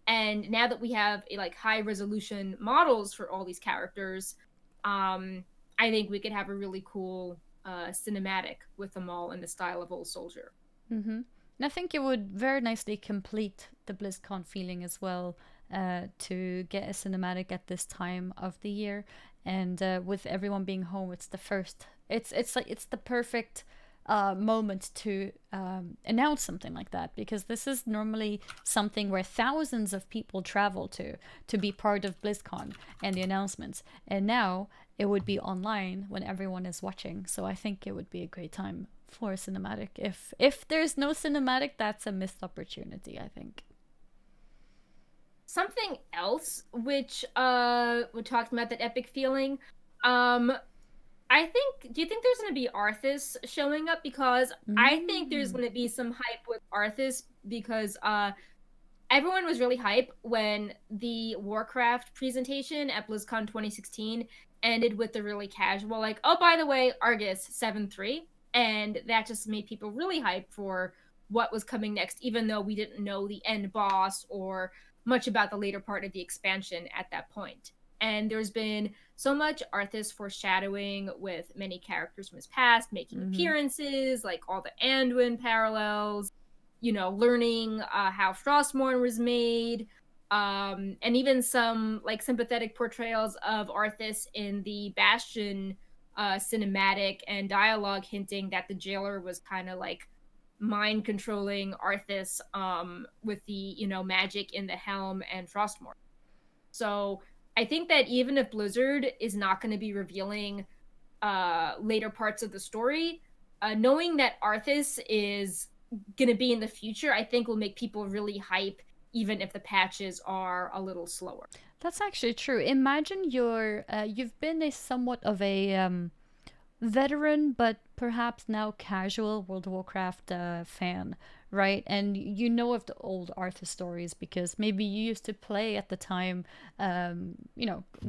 And now that we have like high resolution models for all these characters, I think we could have a really cool cinematic with them all in the style of Old Soldier. And I think it would very nicely complete the BlizzCon feeling as well, to get a cinematic at this time of the year, and with everyone being home, it's the first. It's the perfect moment to announce something like that, because this is normally something where thousands of people travel to be part of BlizzCon and the announcements, and now it would be online when everyone is watching. So I think it would be a great time for a cinematic. If there's no cinematic, that's a missed opportunity, I think. Something else which we talked about, that epic feeling, do you think there's going to be Arthas showing up? Because I think there's going to be some hype with Arthas, because everyone was really hype when the Warcraft presentation at BlizzCon 2016 ended with the really casual, like, oh, by the way, Argus 7-3. And that just made people really hype for what was coming next, even though we didn't know the end boss or much about the later part of the expansion at that point. And there's been so much Arthas foreshadowing with many characters from his past making appearances, like all the Anduin parallels, learning how Frostmourne was made, and even some like sympathetic portrayals of Arthas in the Bastion cinematic and dialogue hinting that the Jailer was kind of like mind controlling Arthas with the magic in the helm and Frostmourne. So I think that even if Blizzard is not going to be revealing later parts of the story, knowing that Arthas is going to be in the future, I think will make people really hype, even if the patches are a little slower. That's actually true. Imagine you've been a somewhat of a veteran, but perhaps now casual World of Warcraft fan, right? And you know of the old Arthur stories because maybe you used to play at the time,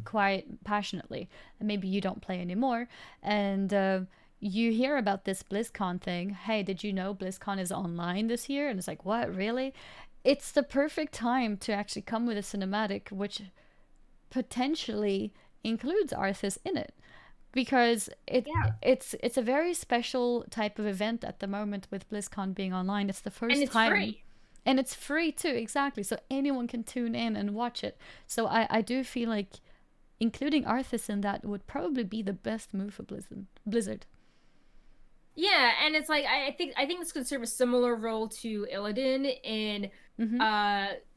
quite passionately, and maybe you don't play anymore. And you hear about this BlizzCon thing. Hey, did you know BlizzCon is online this year? And it's like, what, really? It's the perfect time to actually come with a cinematic, which potentially includes Arthas in it, because it's a very special type of event at the moment with BlizzCon being online. It's the first and it's time. Free. And it's free too, exactly. So anyone can tune in and watch it. So I do feel like including Arthas in that would probably be the best move for Blizzard. Yeah, and it's like I think this could serve a similar role to Illidan in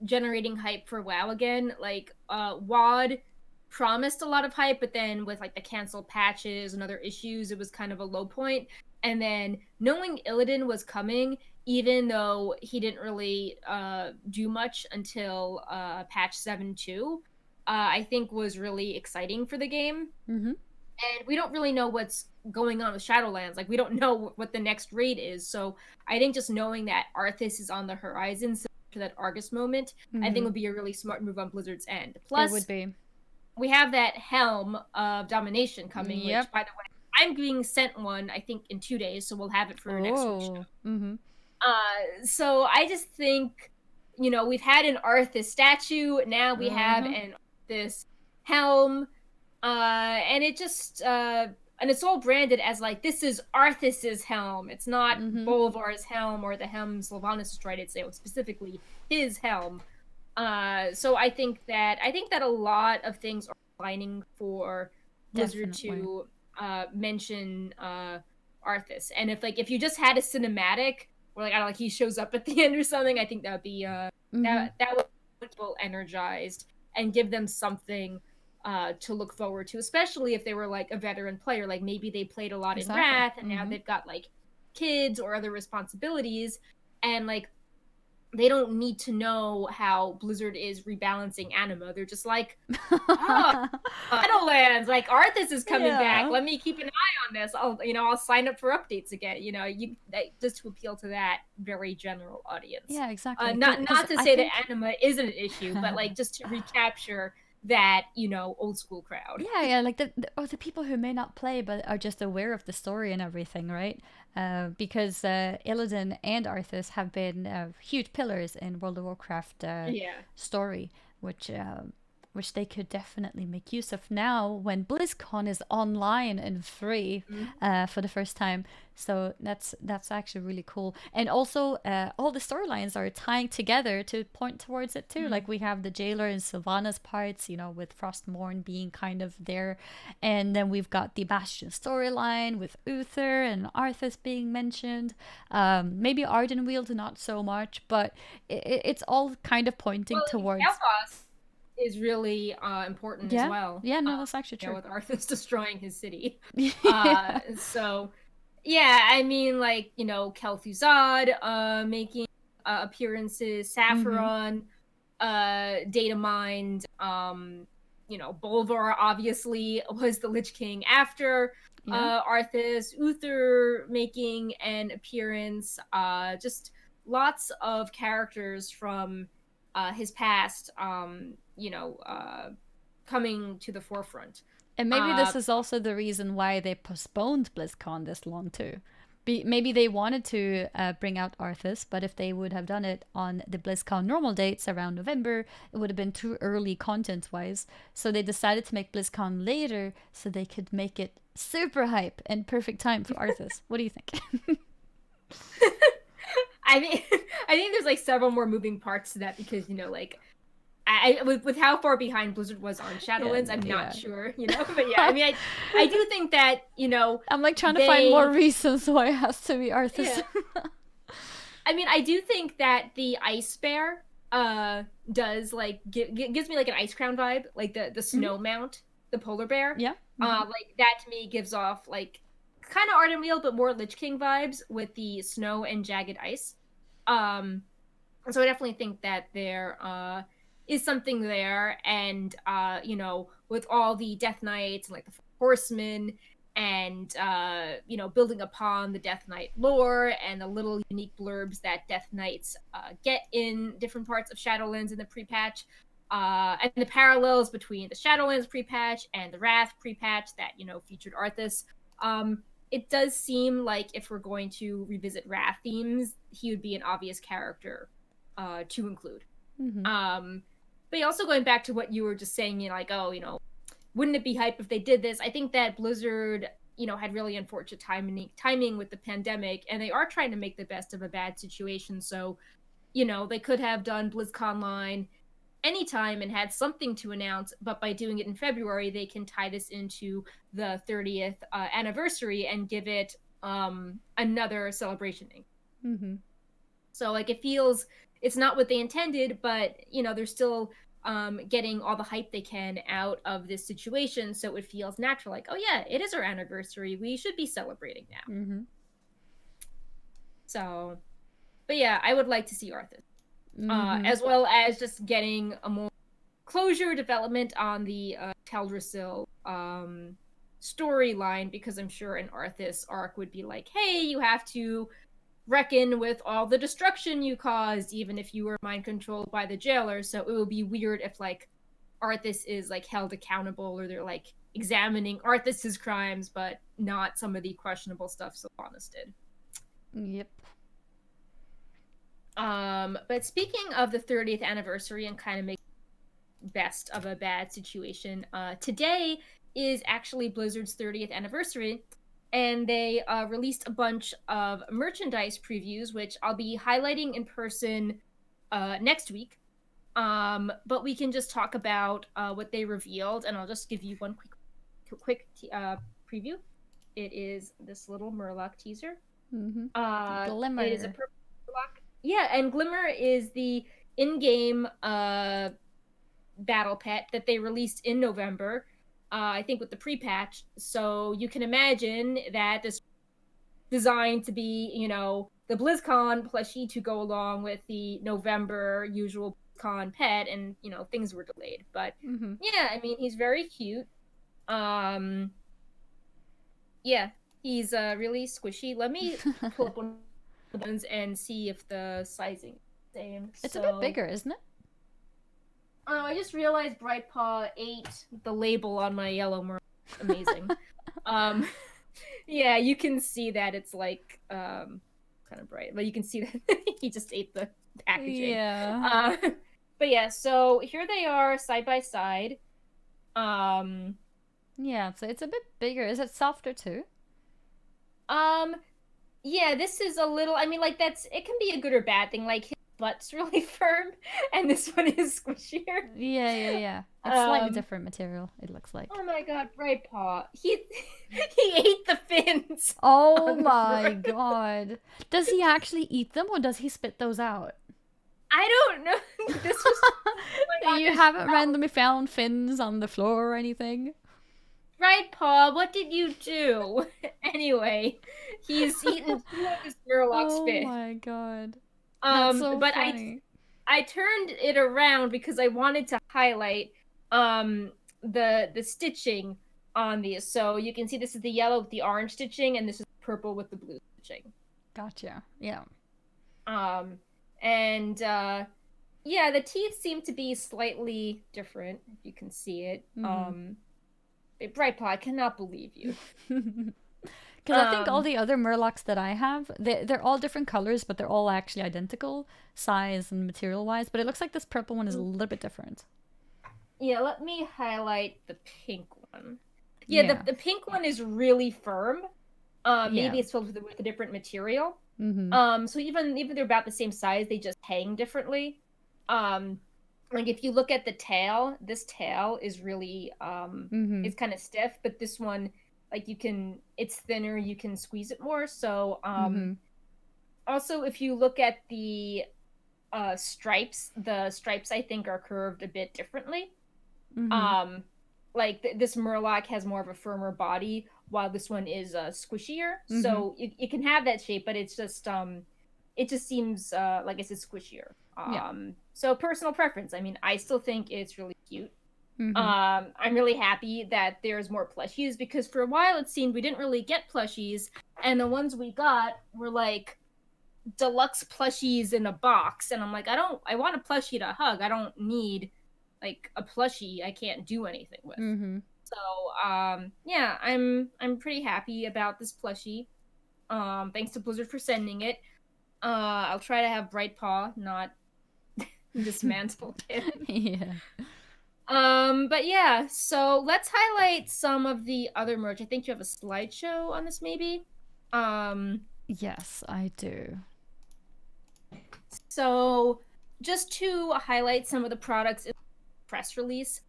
generating hype for WoW again. Like WoD promised a lot of hype, but then with like the canceled patches and other issues, it was kind of a low point. And then knowing Illidan was coming, even though he didn't really do much until patch 7.2, I think was really exciting for the game. Mm-hmm. And we don't really know what's going on with Shadowlands. Like, we don't know what the next raid is. So I think just knowing that Arthas is on the horizon, so to that Argus moment, I think would be a really smart move on Blizzard's end. Plus, it would be. We have that Helm of Domination coming, Yep. which, by the way, I'm being sent one, I think, in 2 days, so we'll have it for next week's show. Mm-hmm. So I just think, we've had an Artha statue, now we have this Helm, and it just, and it's all branded as like, this is Arthas's helm. It's not Bolvar's helm or the helm Sylvanas tried to say, specifically his helm. So I think that a lot of things are aligning for Blizzard to mention Arthas. And if you just had a cinematic where like I don't know, like he shows up at the end or something, I think that would be that would get people energized and give them something to look forward to, especially if they were like a veteran player. Like maybe they played a lot in Wrath and now they've got like kids or other responsibilities, and like they don't need to know how Blizzard is rebalancing anima. They're just like, oh, Shadowlands, like Arthas is coming back. Let me keep an eye on this. I'll sign up for updates again. Just to appeal to that very general audience. Yeah, exactly. Not to say that anima isn't an issue, but like just to recapture that old school crowd. Yeah, like the people who may not play but are just aware of the story and everything, right? Because Illidan and Arthas have been huge pillars in World of Warcraft story, which they could definitely make use of now when BlizzCon is online and free for the first time. So that's actually really cool. And also all the storylines are tying together to point towards it too. Like we have the Jailer and Sylvanas parts, with Frostmourne being kind of there. And then we've got the Bastion storyline with Uther and Arthas being mentioned. Maybe Ardenweald not so much, but it's all kind of pointing towards... is really important as well. Yeah, no, that's actually true. With Arthas destroying his city. So, yeah, I mean, like, Kel'Thuzad making appearances, Saffron, data mined, Bolvar obviously was the Lich King after Arthas, Uther making an appearance, just lots of characters from his past, coming to the forefront. And maybe this is also the reason why they postponed BlizzCon this long too. Maybe they wanted to bring out Arthas, but if they would have done it on the BlizzCon normal dates around November, it would have been too early content-wise. So they decided to make BlizzCon later so they could make it super hype and perfect time for Arthas. What do you think? I think there's like several more moving parts to that because with how far behind Blizzard was on Shadowlands, I'm not sure, but yeah, I mean, I do think that, I'm like trying to find more reasons why it has to be Arthas. Yeah. I mean, I do think that the Ice Bear does like gives me like an Ice Crown vibe, like the snow mount, the polar bear. Yeah. Like that to me gives off like kind of Ardenweald, but more Lich King vibes with the snow and jagged ice. So I definitely think that there is something there, and with all the Death Knights and like the Horsemen, and building upon the Death Knight lore and the little unique blurbs that Death Knights get in different parts of Shadowlands in the pre-patch, and the parallels between the Shadowlands pre-patch and the Wrath pre-patch that featured Arthas. It does seem like if we're going to revisit Wrath themes, he would be an obvious character to include. But also going back to what you were just saying, wouldn't it be hype if they did this? I think that Blizzard, had really unfortunate timing with the pandemic, and they are trying to make the best of a bad situation. So, they could have done BlizzCon line anytime and had something to announce, but by doing it in February, they can tie this into the 30th anniversary and give it another celebration. So, like, it feels it's not what they intended, but they're still getting all the hype they can out of this situation, so it feels natural. Like, oh yeah, it is our anniversary. We should be celebrating now. Mm-hmm. So, but yeah, I would like to see Arthas, Mm-hmm. as well as just getting a more closure development on the Teldrassil storyline, because I'm sure an Arthas arc would be like, hey, you have to reckon with all the destruction you caused, even if you were mind controlled by the jailer. So it would be weird if like Arthas is like held accountable, or they're like examining Arthas's crimes, but not some of the questionable stuff Sylvanas did. Yep. But speaking of the 30th anniversary and kind of making best of a bad situation, today is actually Blizzard's 30th anniversary, and they released a bunch of merchandise previews, which I'll be highlighting in person next week. But we can just talk about what they revealed, and I'll just give you one quick preview. It is this little Murloc teaser. Mm-hmm. Glimmer. It is a purple Murloc. Yeah, and Glimmer is the in-game battle pet that they released in November, I think with the pre-patch. So you can imagine that this designed to be, you know, the BlizzCon plushie to go along with the November usual BlizzCon pet, and you know, things were delayed. But yeah, I mean, he's very cute. Yeah, he's really squishy. Let me pull up one of the ones and see if the sizing is the same. It's a bit bigger, isn't it? Oh, I just realized Brightpaw ate the label on my yellow Merle. Amazing. Yeah, you can see that it's like kind of bright, but you can see that he just ate the packaging. Yeah. But yeah, so here they are side by side. Yeah, so it's a bit bigger. Is it softer too? Yeah, this is a little, I mean, like, it can be a good or bad thing. Like, his butt's really firm, and this one is squishier. Yeah. It's slightly different material, it looks like. Oh my god, Brightpaw. He ate the fins. Oh my god. Does he actually eat them, or does he spit those out? I don't know. This was oh God, you haven't randomly found fins on the floor or anything? Brightpaw, what did you do? Anyway, he's eaten two of his Murloc's fin. Oh my god. That's so but funny. I turned it around because I wanted to highlight the stitching on these. So you can see this is the yellow with the orange stitching, and this is purple with the blue stitching. Gotcha. Yeah. And yeah, the teeth seem to be slightly different, if you can see it. Brightpaw, I cannot believe you. Because I think all the other Murlocs that I have, they're all different colors, but they're all actually identical, size and material-wise. But it looks like this purple one is a little bit different. Yeah, let me highlight the pink one. Yeah, the pink one is really firm. Maybe it's filled with a different material. So even they're about the same size, they just hang differently. Like if you look at the tail, this tail is really it's kind of stiff, but this one, like it's thinner, you can squeeze it more. So also if you look at the stripes I think are curved a bit differently. Like this Murloc has more of a firmer body, while this one is squishier. So it can have that shape, but it's just it just seems like it's squishier. So personal preference. I mean, I still think it's really cute. I'm really happy that there's more plushies, because for a while it seemed we didn't really get plushies, and the ones we got were like deluxe plushies in a box, and I'm like, I want a plushie to hug. I don't need like a plushie I can't do anything with. So yeah, I'm pretty happy about this plushie. Thanks to Blizzard for sending it. I'll try to have Brightpaw not dismantle him. Yeah. But yeah, so let's highlight some of the other merch. I think you have a slideshow on this, maybe. Yes, I do. So just to highlight some of the products in the press release,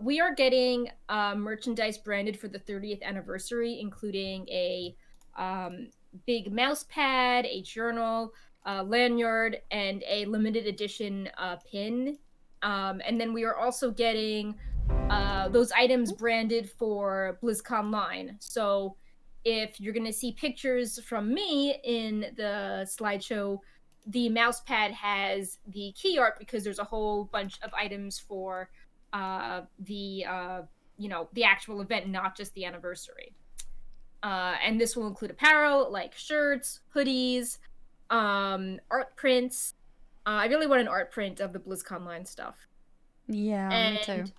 we are getting merchandise branded for the 30th anniversary, including a big mouse pad, a journal, lanyard, and a limited edition pin. And then we are also getting those items branded for BlizzCon line. So if you're going to see pictures from me in the slideshow, the mouse pad has the key art because there's a whole bunch of items for the the actual event, not just the anniversary. And this will include apparel like shirts, hoodies, art prints. I really want an art print of the BlizzCon line stuff. Yeah, me too. And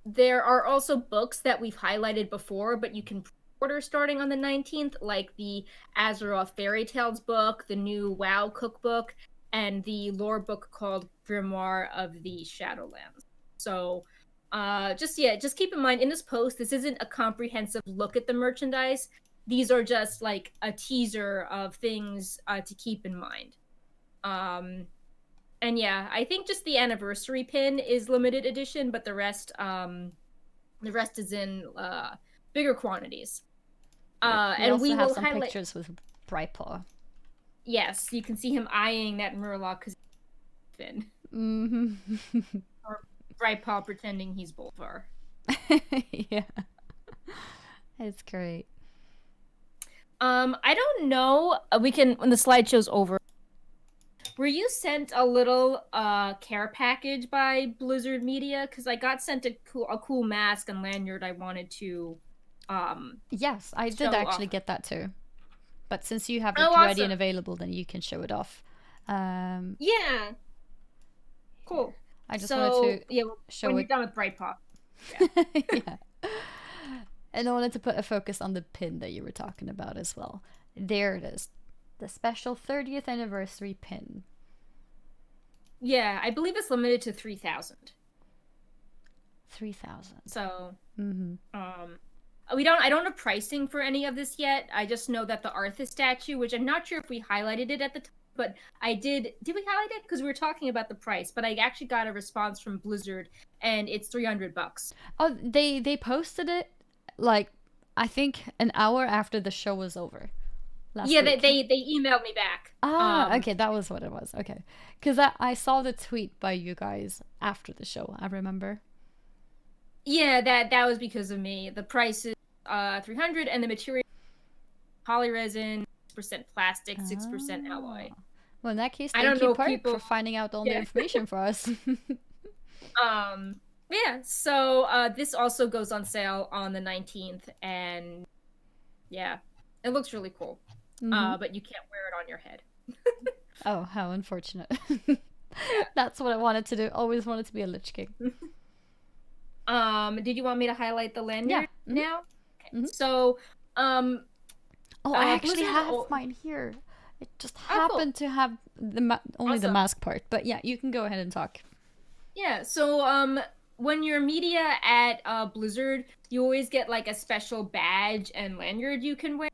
there are also books that we've highlighted before, but you can order starting on the 19th, like the Azeroth Fairy Tales book, the new WoW cookbook, and the lore book called Grimoire of the Shadowlands. So just keep in mind in this post, this isn't a comprehensive look at the merchandise. These are just like a teaser of things to keep in mind. And yeah, I think just the anniversary pin is limited edition, but the rest is in bigger quantities. We And also we have will some highlight pictures with Brightpaw. Yes, you can see him eyeing that Murloc because fin. Or Brightpaw pretending he's Bolvar. Yeah. It's great. I don't know. We can when the slideshow's over. Were you sent a little care package by Blizzard Media? Because I got sent a cool mask and lanyard I wanted to Yes, I did actually get that too. But since you have it ready and available, then you can show it off. Yeah. Cool. I just wanted to show when it. You're done with Brightpaw. Yeah. Yeah. And I wanted to put a focus on the pin that you were talking about as well. There it is. The special 30th anniversary pin. Yeah, I believe it's limited to 3,000. 3,000. So, I don't have pricing for any of this yet. I just know that the Artha statue, which I'm not sure if we highlighted it at the time, but I did. Did we highlight it? Because we were talking about the price, but I actually got a response from Blizzard, and it's $300. Oh, they posted it like I think an hour after the show was over. Yeah, they emailed me back. Okay, that was what it was. Okay, because I saw the tweet by you guys after the show. I remember. Yeah, that was because of me. The price is $300, and the material polyresin, 6% plastic, 6% alloy. Well, in that case, thank you, Park, for finding out all the information for us. Yeah, so this also goes on sale on the 19th, and yeah, it looks really cool. But you can't wear it on your head. Oh, how unfortunate. That's what I wanted to do. Always wanted to be a Lich King. Did you want me to highlight the lanyard now? Okay. So, oh, I actually have mine here. It just happened to have only the mask part. But yeah, you can go ahead and talk. Yeah, so when you're media at Blizzard, you always get like a special badge and lanyard you can wear.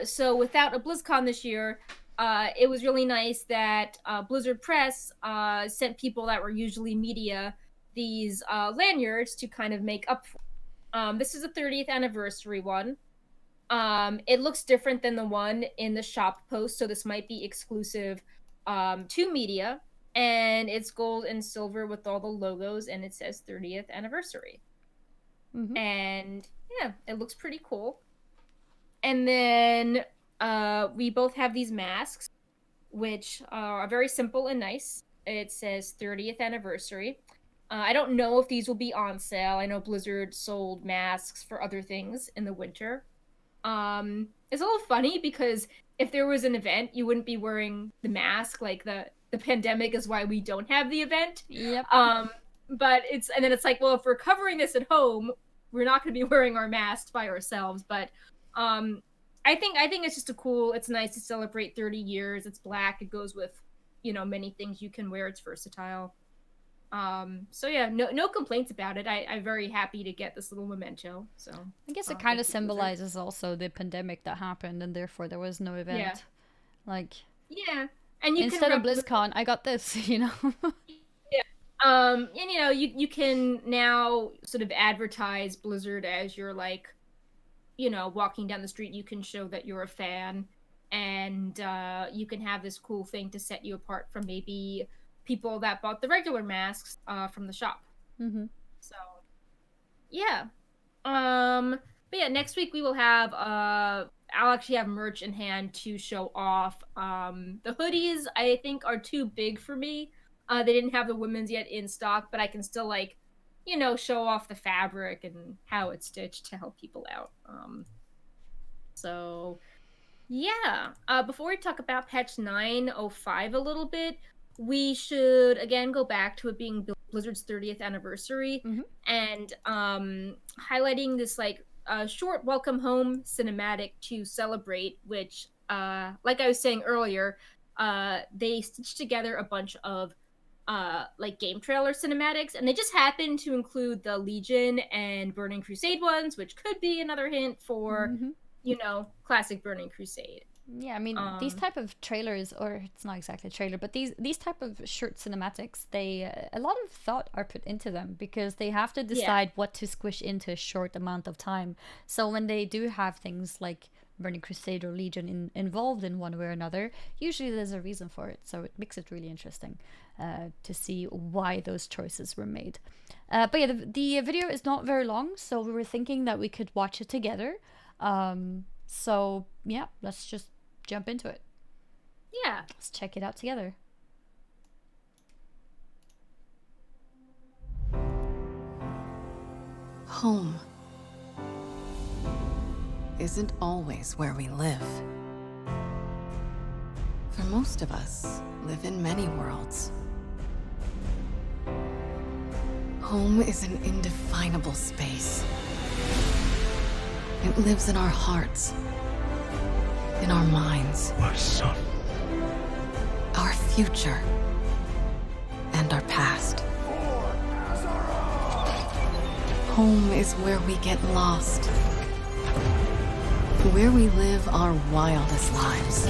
So without a BlizzCon this year, it was really nice that Blizzard Press sent people that were usually media these lanyards to kind of make up for. This is a 30th anniversary one. It looks different than the one in the shop post, so this might be exclusive to media. And it's gold and silver with all the logos, and it says 30th anniversary. And yeah, it looks pretty cool. And then we both have these masks, which are very simple and nice. It says 30th anniversary. I don't know if these will be on sale. I know Blizzard sold masks for other things in the winter. It's a little funny because if there was an event, you wouldn't be wearing the mask. Like the pandemic is why we don't have the event. Yep. But then it's like, well, if we're covering this at home, we're not going to be wearing our masks by ourselves. But I think it's just it's nice to celebrate 30 years. It's black. It goes with, many things you can wear. It's versatile. So yeah, no complaints about it. I'm very happy to get this little memento. So I guess it kind of symbolizes also the pandemic that happened, and therefore there was no event. Yeah. Like and instead of BlizzCon, I got this. Yeah. And you can now sort of advertise Blizzard as you're like, walking down the street. You can show that you're a fan, and you can have this cool thing to set you apart from maybe people that bought the regular masks from the shop. Mm-hmm. So yeah. But yeah, next week we will have I'll actually have merch in hand to show off. The hoodies I think are too big for me. They didn't have the women's yet in stock, but I can still like, show off the fabric and how it's stitched to help people out. So yeah. Before we talk about patch 905 a little bit, we should again go back to it being Blizzard's 30th anniversary Mm-hmm. and highlighting this like short welcome home cinematic to celebrate, which like I was saying earlier, they stitched together a bunch of like game trailer cinematics, and they just happened to include the Legion and Burning Crusade ones, which could be another hint for Mm-hmm. classic Burning Crusade. Yeah, I mean these type of trailers, or it's not exactly a trailer, but these type of short cinematics, they a lot of thought are put into them because they have to decide what to squish into a short amount of time. So when they do have things like Burning Crusade or Legion involved in one way or another, usually there's a reason for it. So it makes it really interesting to see why those choices were made. But yeah, the video is not very long, so we were thinking that we could watch it together. So yeah, let's just jump into it. Yeah. Let's check it out together. Home isn't always where we live. For most of us, live in many worlds. Home is an indefinable space. It lives in our hearts, in our minds, my son, our future, and our past. Home is where we get lost, where we live our wildest lives,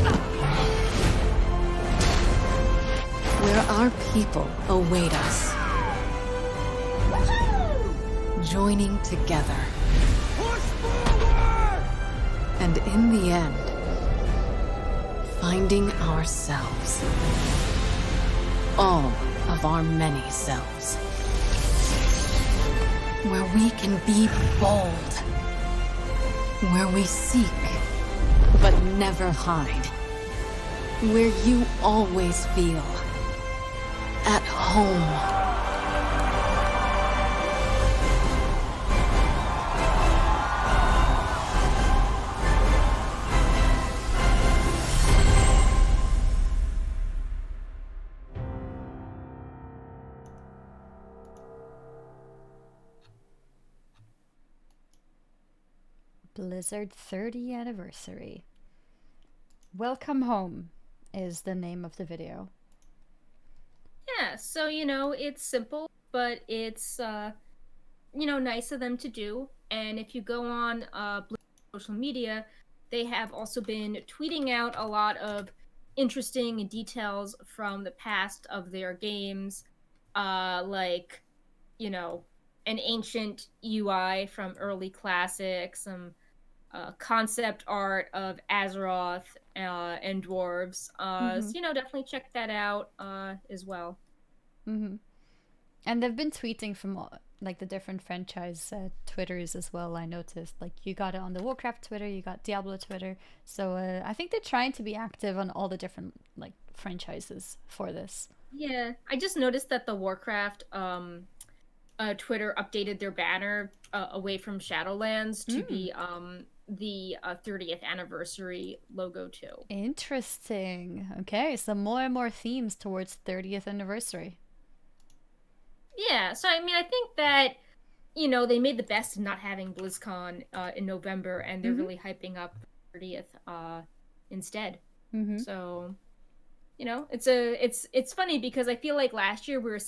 where our people await us, joining together. And in the end, finding ourselves. All of our many selves. Where we can be bold. Where we seek, but never hide. Where you always feel at home. Blizzard 30th anniversary. Welcome Home is the name of the video. Yeah, so it's simple, but it's nice of them to do. And if you go on Blizzard social media, they have also been tweeting out a lot of interesting details from the past of their games, like an ancient UI from early classics, some concept art of Azeroth and dwarves. So definitely check that out as well. Mm-hmm. And they've been tweeting from like the different franchise Twitters as well. I noticed like you got it on the Warcraft Twitter, you got Diablo Twitter. So I think they're trying to be active on all the different like franchises for this. Yeah, I just noticed that the Warcraft Twitter updated their banner away from Shadowlands to be the 30th anniversary logo too. Interesting. Okay, so more and more themes towards 30th anniversary. Yeah, so I mean, I think that they made the best of not having BlizzCon in November, and they're really hyping up the 30th instead. So, it's funny because I feel like last year we were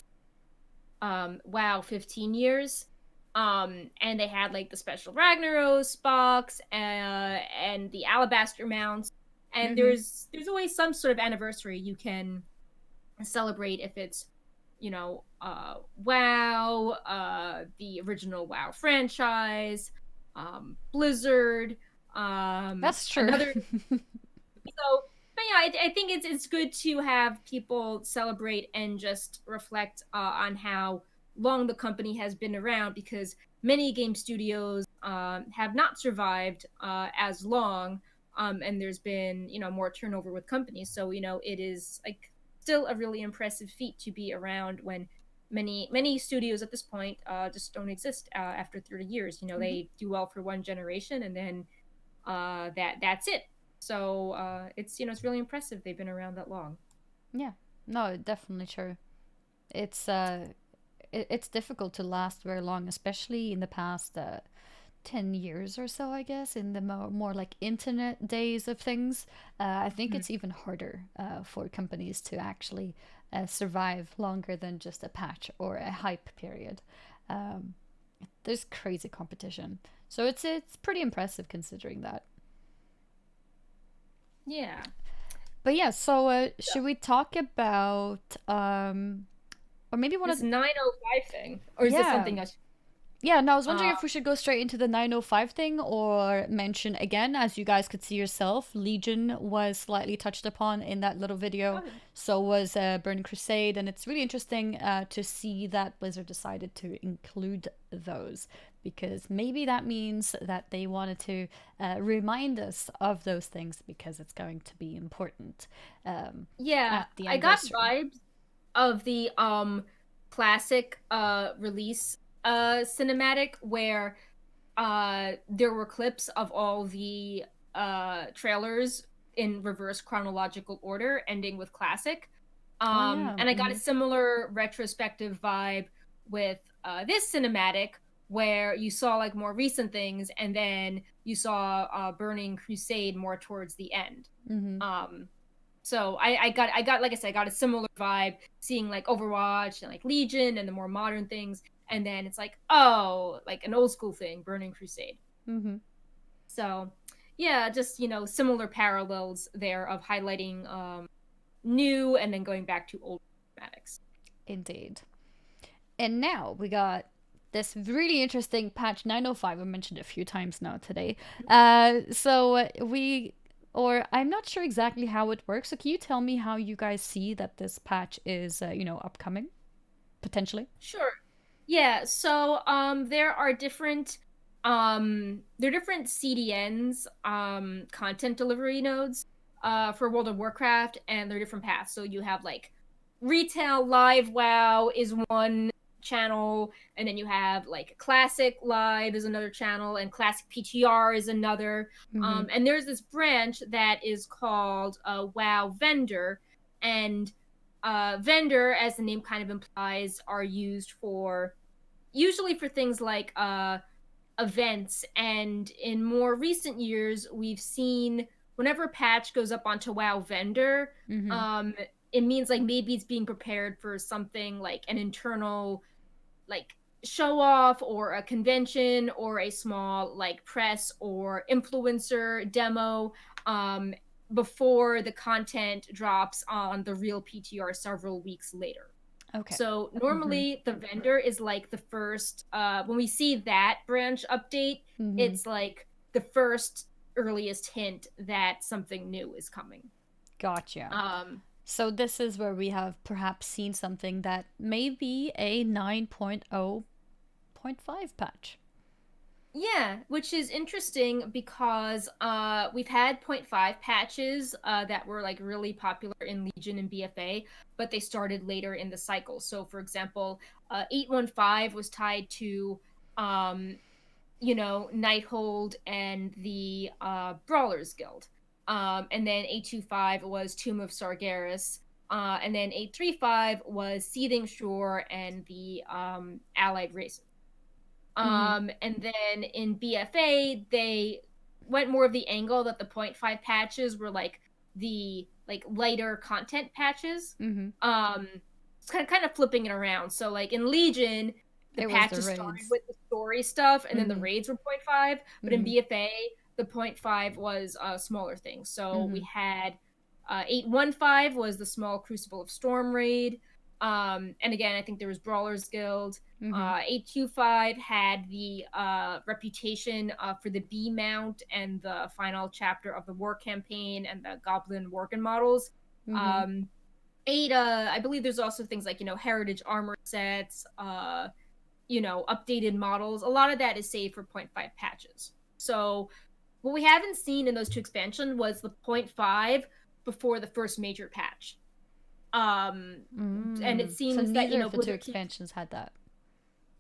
WoW 15 years. And they had like the special Ragnaros box and the Alabaster mounts, and there's always some sort of anniversary you can celebrate if it's WoW, the original WoW franchise, Blizzard. That's true. So But yeah, I think it's good to have people celebrate and just reflect on how long the company has been around, because many game studios have not survived as long, and there's been more turnover with companies. So it is like still a really impressive feat to be around when many studios at this point just don't exist after 30 years. They do well for one generation, and then that's it. So it's really impressive they've been around that long. Yeah, no, definitely true. It's it's difficult to last very long, especially in the past 10 years or so, I guess, in the more like internet days of things. I think it's even harder for companies to actually survive longer than just a patch or a hype period. Um, there's crazy competition, so it's pretty impressive considering that. Yeah. But yeah, so should we talk about or maybe one of This 905 thing, or is this yeah. something else? Yeah, no, I was wondering Uh, if we should go straight into the 905 thing or mention again, as you guys could see yourself, Legion was slightly touched upon in that little video. okay. So was Burning Crusade, and it's really interesting to see that Blizzard decided to include those, because maybe that means that they wanted to remind us of those things because it's going to be important Yeah, at the I got anniversary. vibes of the classic release cinematic where there were clips of all the trailers in reverse chronological order, ending with classic. Oh yeah. And I got a similar retrospective vibe with this cinematic, where you saw like more recent things, and then you saw Burning Crusade more towards the end. Mm-hmm. So I got like I said, I got a similar vibe seeing like Overwatch and like Legion and the more modern things, and then it's like, oh, like an old school thing, Burning Crusade. Mm-hmm. So yeah, just similar parallels there of highlighting new and then going back to old thematics. Indeed. And now we got this really interesting patch 905. I mentioned it a few times now today. Or I'm not sure exactly how it works. So can you tell me how you guys see that this patch is, upcoming potentially? Sure. Yeah, so there are different CDNs, content delivery nodes for World of Warcraft, and there are different paths. So you have like retail live WoW is one channel, and then you have like classic live is another channel, and classic PTR is another. Mm-hmm. And there's this branch that is called WoW vendor, and vendor, as the name kind of implies, are used for usually for things like events. And in more recent years, we've seen whenever a patch goes up onto WoW vendor, Mm-hmm. it means like maybe it's being prepared for something like an internal like show off or a convention or a small like press or influencer demo um before the content drops on the real PTR several weeks later. Okay. So Mm-hmm. normally the vendor is like the first when we see that branch update, Mm-hmm. it's like the first earliest hint that something new is coming. Gotcha. Um So this is where we have perhaps seen something that may be a 9.0.5 patch. Yeah, which is interesting because we've had point 0.5 patches that were like really popular in Legion and BFA, but they started later in the cycle. So for example, 815 was tied to um Nighthold and the Brawlers Guild. And then 825 was Tomb of Sargeras. And then 835 was Seething Shore and the allied races. Mm-hmm. And then in BFA, they went more of the angle that the point 0.5 patches were like the like lighter content patches. Mm-hmm. It's kind of flipping it around. So like in Legion, the It was the patches started raids. with the story stuff, and then the Mm-hmm. raids were point 0.5. But in Mm-hmm. BFA, the point 0.5 was smaller things. So we Mm-hmm. had 815 was the small Crucible of Storm raid. And again, I think there was Brawlers Guild. 825 had the reputation for the B mount and the final chapter of the war campaign and the Goblin Worgen models. 8, I believe there's also things like, heritage armor sets, updated models. A lot of that is saved for 0.5 patches. So what we haven't seen in those 2 expansions was the 0.5 before the first major patch. And it seems so that, neither of the Blizzard 2 expansions had that.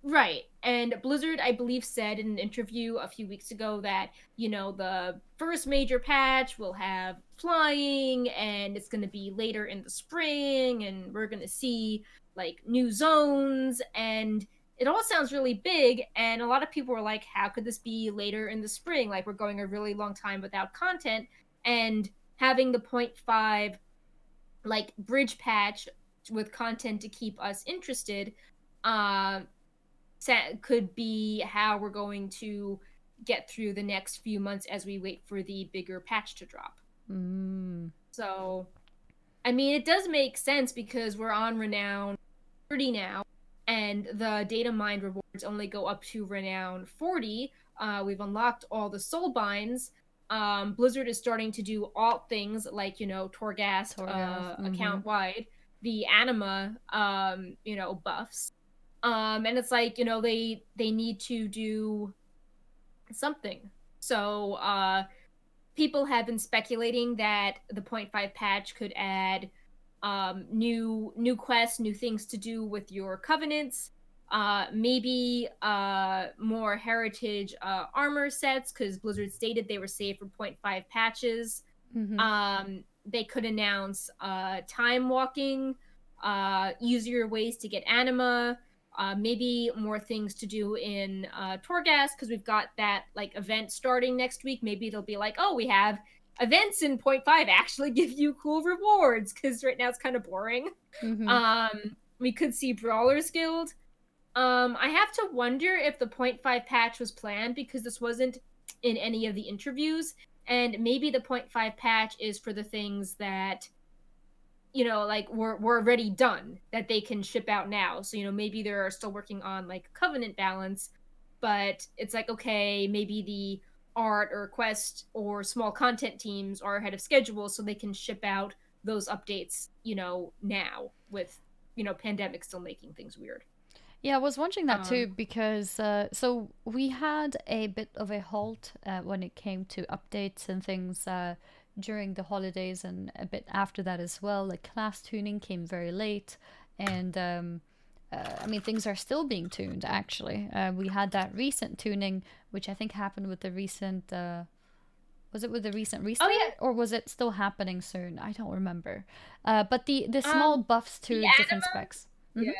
Right. And Blizzard, I believe, said in an interview a few weeks ago that, the first major patch will have flying and it's going to be later in the spring and we're going to see like new zones, and it all sounds really big, and a lot of people were like, how could this be later in the spring? Like, we're going a really long time without content, and having the 0.5 like bridge patch with content to keep us interested could be how we're going to get through the next few months as we wait for the bigger patch to drop. So, I mean, it does make sense because we're on Renown 30 now, and the data mined rewards only go up to Renown 40. We've unlocked all the soul binds. Blizzard is starting to do alt things like, Torghast, account wide, the anima, buffs. And it's like, they need to do something. So people have been speculating that the 0.5 patch could add new quests, new things to do with your covenants, maybe more heritage armor sets, because Blizzard stated they were saved for 0.5 patches. They could announce time walking, easier ways to get anima, maybe more things to do in Torghast, because we've got that like event starting next week. Maybe it'll be like, oh, we have events in 0.5 actually give you cool rewards, because right now it's kind of boring. We could see Brawlers Guild. I have to wonder if the 0.5 patch was planned, because this wasn't in any of the interviews, and maybe the 0.5 patch is for the things that like we're already done, that they can ship out now. So, maybe they're still working on like covenant balance, but it's like, okay, maybe the art or quest or small content teams are ahead of schedule, so they can ship out those updates, now with, pandemic still making things weird. Yeah, I was wondering that too, because so we had a bit of a halt when it came to updates and things during the holidays, and a bit after that as well. Like, class tuning came very late, and I mean, things are still being tuned, actually. We had that recent tuning, which I think happened with the recent... was it with the recent restart? Oh, yeah. Or was it still happening soon? I don't remember. But the small buffs to different specs. Yeah,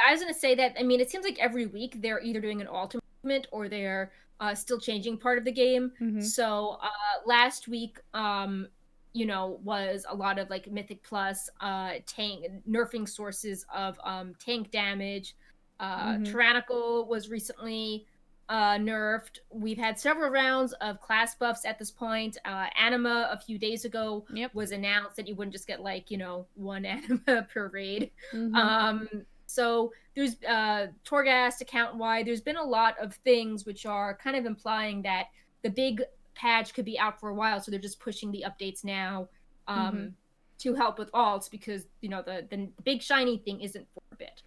I was going to say that, I mean, it seems like every week they're either doing an alternate or they're still changing part of the game. So last week, was a lot of like Mythic Plus, tank nerfing sources of tank damage. Tyrannical was recently nerfed. We've had several rounds of class buffs at this point. Anima a few days ago was announced that you wouldn't just get like, one anima per raid. So there's Torghast account-wide. There's been a lot of things which are kind of implying that the big patch could be out for a while, so they're just pushing the updates now to help with alts, because, the big shiny thing isn't for a bit.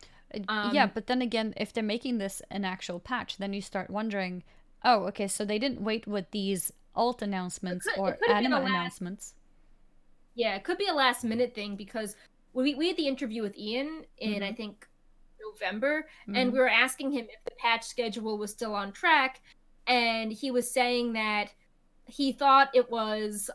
Yeah, but then again, if they're making this an actual patch, then you start wondering, oh, okay, so they didn't wait with these alt announcements or anima announcements. Yeah, it could be a last-minute thing, because we had the interview with Ian in, I think, November, and we were asking him if the patch schedule was still on track, and he was saying that he thought it was,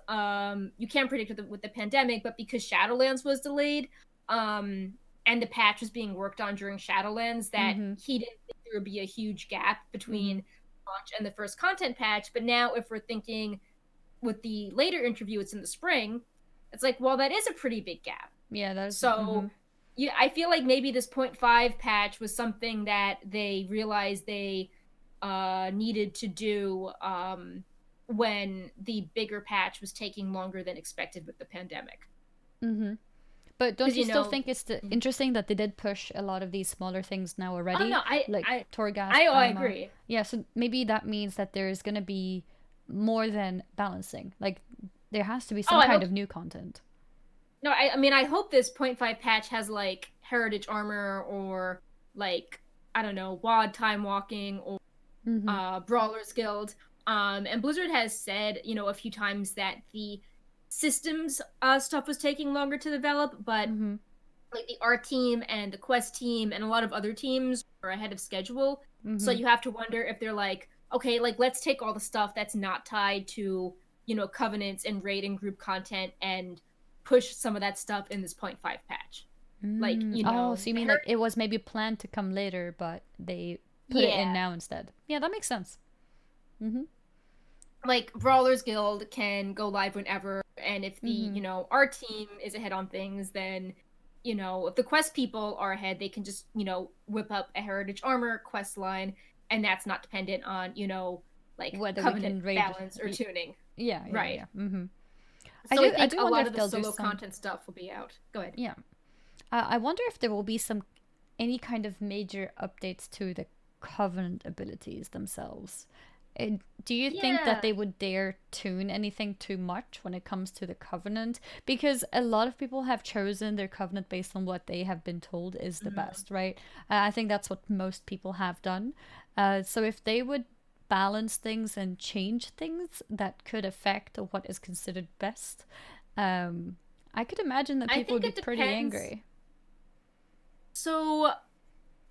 you can't predict with the pandemic, but because Shadowlands was delayed, and the patch was being worked on during Shadowlands, that he didn't think there would be a huge gap between launch and the first content patch. But now, if we're thinking with the later interview, it's in the spring, it's like, well, that is a pretty big gap. Yeah, that's so. Yeah, I feel like maybe this 0.5 patch was something that they realized they needed to do when the bigger patch was taking longer than expected with the pandemic. But don't you you still know, think it's interesting that they did push a lot of these smaller things now already? oh no, Like Torghast, I Anima. agree. Yeah, so maybe that means that there's gonna be more than balancing. Like there has to be Oh, some I kind hope. of new content. No, I mean, I hope this point 0.5 patch has like heritage armor or like, I don't know, WoD time walking or Brawlers Guild. And Blizzard has said, you know, a few times that the systems stuff was taking longer to develop, but like the art team and the quest team and a lot of other teams are ahead of schedule. So you have to wonder if they're like, okay, like let's take all the stuff that's not tied to, you know, covenants and raid and group content and push some of that stuff in this 0.5 patch. Like, you Oh, know, so you mean like it was maybe planned to come later, but they put it in yeah, now instead? Yeah, that makes sense. like Brawlers Guild can go live whenever, and if the you know our team is ahead on things, then you know if the quest people are ahead, they can just you know whip up a heritage armor quest line, and that's not dependent on you know like Whether we covenant can raid. balance or tuning. Yeah, yeah, Right. yeah. So I I think do a wonder lot if of the they'll do solo some. content stuff will be out. Go ahead. Yeah, I wonder if there will be some any kind of major updates to the Covenant abilities themselves. Do you think that Yeah. they would dare tune anything too much when it comes to the Covenant? Because a lot of people have chosen their Covenant based on what they have been told is the best, right? I think that's what most people have done. So if they would balance things and change things that could affect what is considered best, I could imagine that I people would think be it pretty depends. angry. So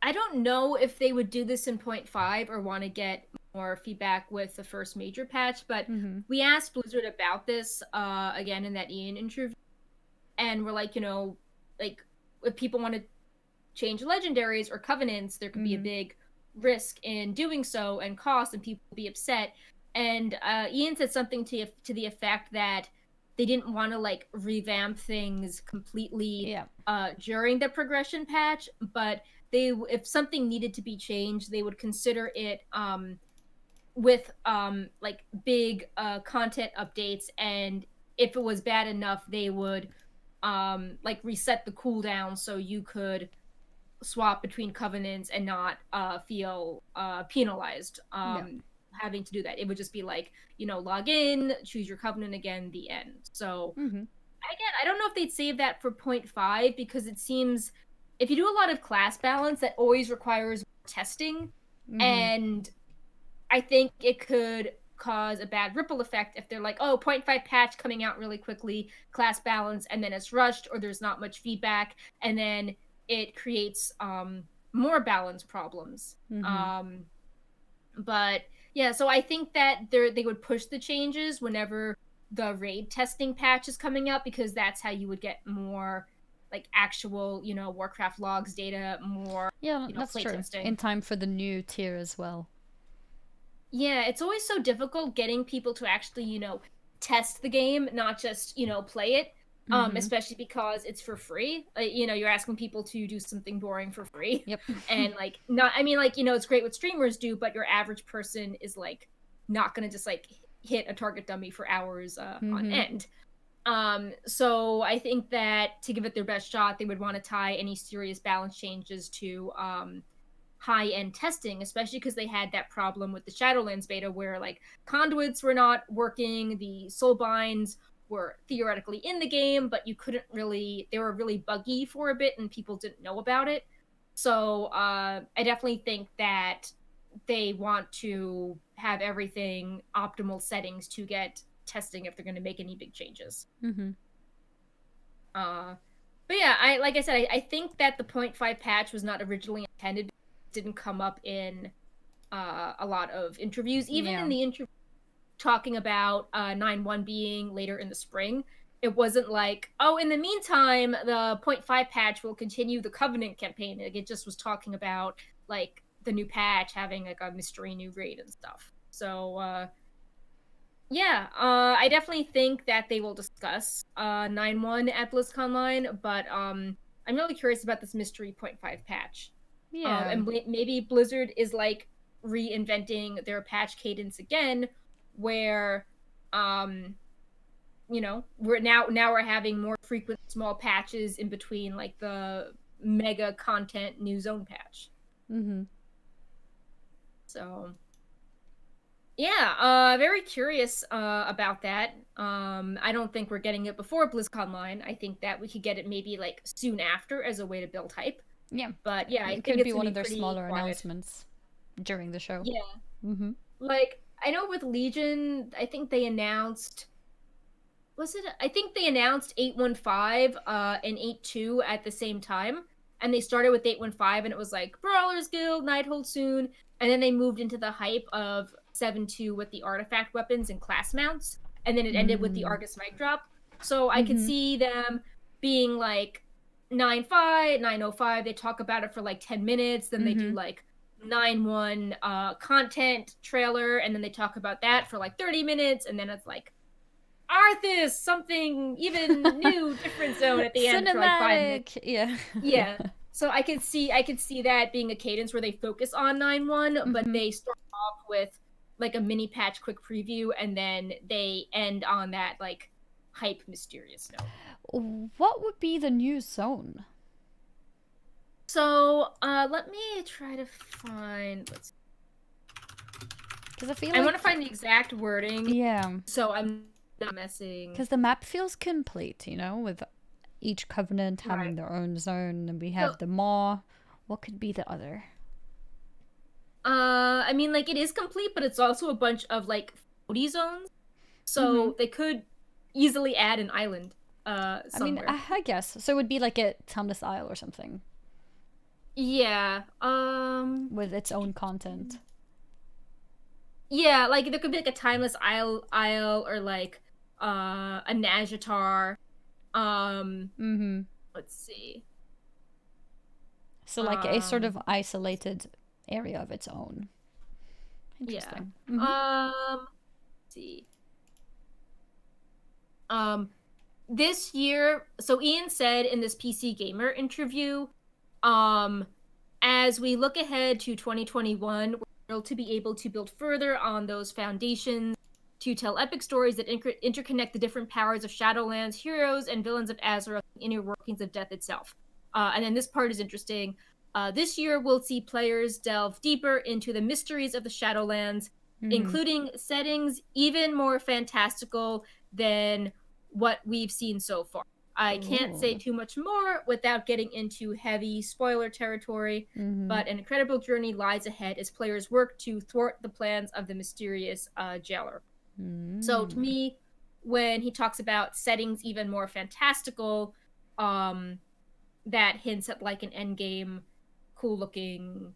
I don't know if they would do this in 0.5 or want to get more feedback with the first major patch, but we asked Blizzard about this again in that Ian interview, and we're like, you know, like if people want to change legendaries or covenants, there could be a big risk in doing so and cost, and people will be upset. And Ian said something to the effect that they didn't want to like revamp things completely Yeah. during the progression patch, but they if something needed to be changed, they would consider it with like big content updates, and if it was bad enough, they would like reset the cooldown so you could swap between covenants and not feel penalized having to do that. It would just be like, you know, log in, choose your covenant again, the end. So again, I don't know if they'd save that for 0.5 because it seems if you do a lot of class balance, that always requires testing, and I think it could cause a bad ripple effect if they're like, oh, 0.5 patch coming out really quickly, class balance, and then it's rushed or there's not much feedback, and then it creates more balance problems. But yeah, so I think that they would push the changes whenever the raid testing patch is coming up because that's how you would get more like actual, you know, Warcraft logs data, more Yeah, you know, that's true. playtesting. In time for the new tier as well. Yeah, it's always so difficult getting people to actually, you know, test the game, not just, you know, play it. Especially because it's for free. You know, you're asking people to do something boring for free. Yep. And like not I mean like, you know, it's great what streamers do, but your average person is like not going to just like hit a target dummy for hours on end. So I think that to give it their best shot, they would want to tie any serious balance changes to high-end testing, especially because they had that problem with the Shadowlands beta where like conduits were not working, the soul binds were theoretically in the game, but you couldn't really they were really buggy for a bit and people didn't know about it. So I definitely think that they want to have everything optimal settings to get testing if they're going to make any big changes. But yeah, I like I said, I think that the 0.5 patch was not originally intended, didn't come up in a lot of interviews, even in the interview talking about 9.1 being later in the spring. It wasn't like, oh, in the meantime, the 0.5 patch will continue the Covenant campaign. Like, it just was talking about like the new patch having like a mystery new raid and stuff. So yeah, I definitely think that they will discuss 9.1 at BlizzConline, but I'm really curious about this mystery 0.5 patch. Yeah. And maybe Blizzard is like reinventing their patch cadence again, where we're having more frequent small patches in between like the mega content new zone patch. So yeah, very curious about that. I don't think we're getting it before BlizzConline. I think that we could get it maybe like soon after as a way to build hype. Yeah. But yeah, I it think could it's be one gonna of their pretty smaller quiet. announcements during the show. Yeah. Like, I know with Legion, I think they announced... I think they announced 815 and 82 at the same time. And they started with 815 and it was like, Brawlers Guild, Nighthold soon. And then they moved into the hype of 7-2 with the artifact weapons and class mounts. And then it ended with the Argus mic drop. So I could see them being like 9-5, 905. They talk about it for like 10 minutes. Then they do like 9-1 content trailer. And then they talk about that for like 30 minutes. And then it's like, Arthas, something even new, different zone at the end for like 5 minutes. Yeah. So I could see that being a cadence where they focus on 9-1, but they start off with like a mini patch quick preview, and then they end on that like hype mysterious note. What would be the new zone? So let me try to find. Because I want to find the exact wording. Yeah. So I'm not messing. Because the map feels complete, you know, with each covenant having their own zone, and we have the Maw. What could be the other? I mean, like, it is complete, but it's also a bunch of like floaty zones. So they could easily add an island. Somewhere. I mean, I guess so. It would be like a Townless Isle or something. Yeah. With its own content. Yeah, like there could be like a Timeless Isle, or like a Najatar. Let's see. So like a sort of isolated area of its own. Interesting. Yeah. Let's see. This year, so Ian said in this PC Gamer interview, as we look ahead to 2021, we're thrilled to be able to build further on those foundations, to tell epic stories that interconnect the different powers of Shadowlands, heroes and villains of Azeroth, and inner workings of death itself. And then this part is interesting. This year, we'll see players delve deeper into the mysteries of the Shadowlands, including settings even more fantastical than what we've seen so far. I can't say too much more without getting into heavy spoiler territory, but an incredible journey lies ahead as players work to thwart the plans of the mysterious jailer. So to me, when he talks about settings even more fantastical, that hints at like an endgame, cool looking,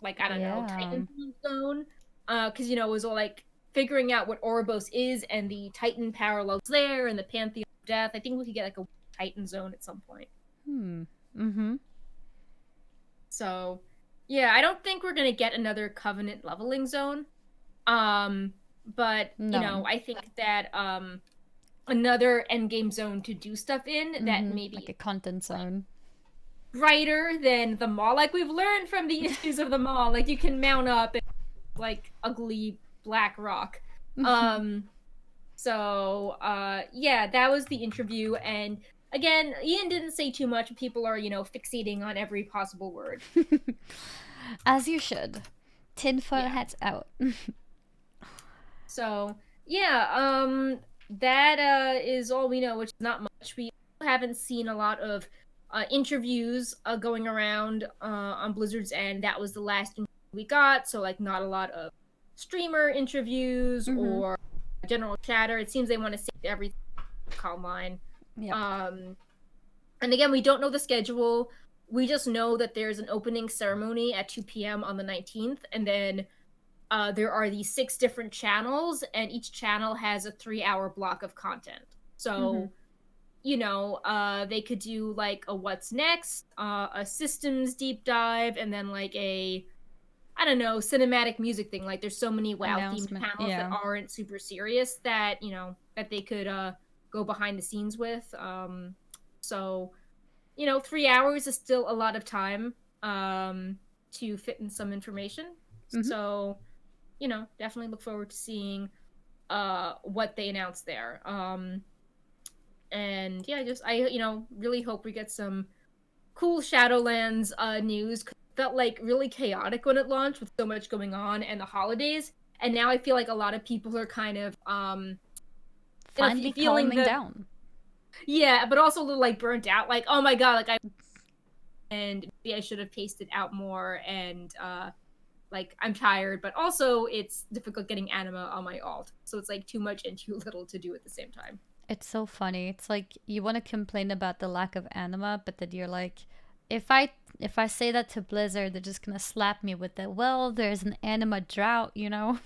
like, I don't know, Titan zone. Because, you know, it was all like figuring out what Ouroboros is and the Titan parallels there and the Pantheon of Death. I think we could get like a Titan zone at some point. So, yeah, I don't think we're gonna get another Covenant leveling zone. But you know, I think that another endgame zone to do stuff in that maybe like a content zone. Brighter than the Maw. Like, we've learned from the issues of the Maw, like, you can mount up and, like, ugly black rock. So yeah, that was the interview, and again, Ian didn't say too much. People are, you know, fixating on every possible word. As you should. Tinfoil hats out. So yeah, that is all we know, which is not much. We haven't seen a lot of interviews going around on Blizzard's end. That was the last interview we got, so like not a lot of streamer interviews or general chatter. It seems they want to save everything online. And again, we don't know the schedule. We just know that there's an opening ceremony at 2 p.m. on the 19th, and then there are these 6 different channels, and each channel has a 3-hour block of content. So you know, they could do like a what's next, a systems deep dive, and then like a, I don't know, cinematic music thing. Like, there's so many WoW themed panels that aren't super serious that, you know, that they could go behind the scenes with. So, you know, 3 hours is still a lot of time to fit in some information. So, you know, definitely look forward to seeing what they announce there. And yeah, I really hope we get some cool Shadowlands news. 'Cause it felt like really chaotic when it launched with so much going on and the holidays. And now I feel like a lot of people are kind of Finally feeling calming down. Yeah, but also a little like burnt out. Like, oh my god, like and maybe I should have tasted out more, and like I'm tired, but also it's difficult getting anima on my alt. So it's like too much and too little to do at the same time. It's so funny. It's like you want to complain about the lack of anima, but then you're like, if I say that to Blizzard, they're just gonna slap me with it. Well, there's an anima drought, you know.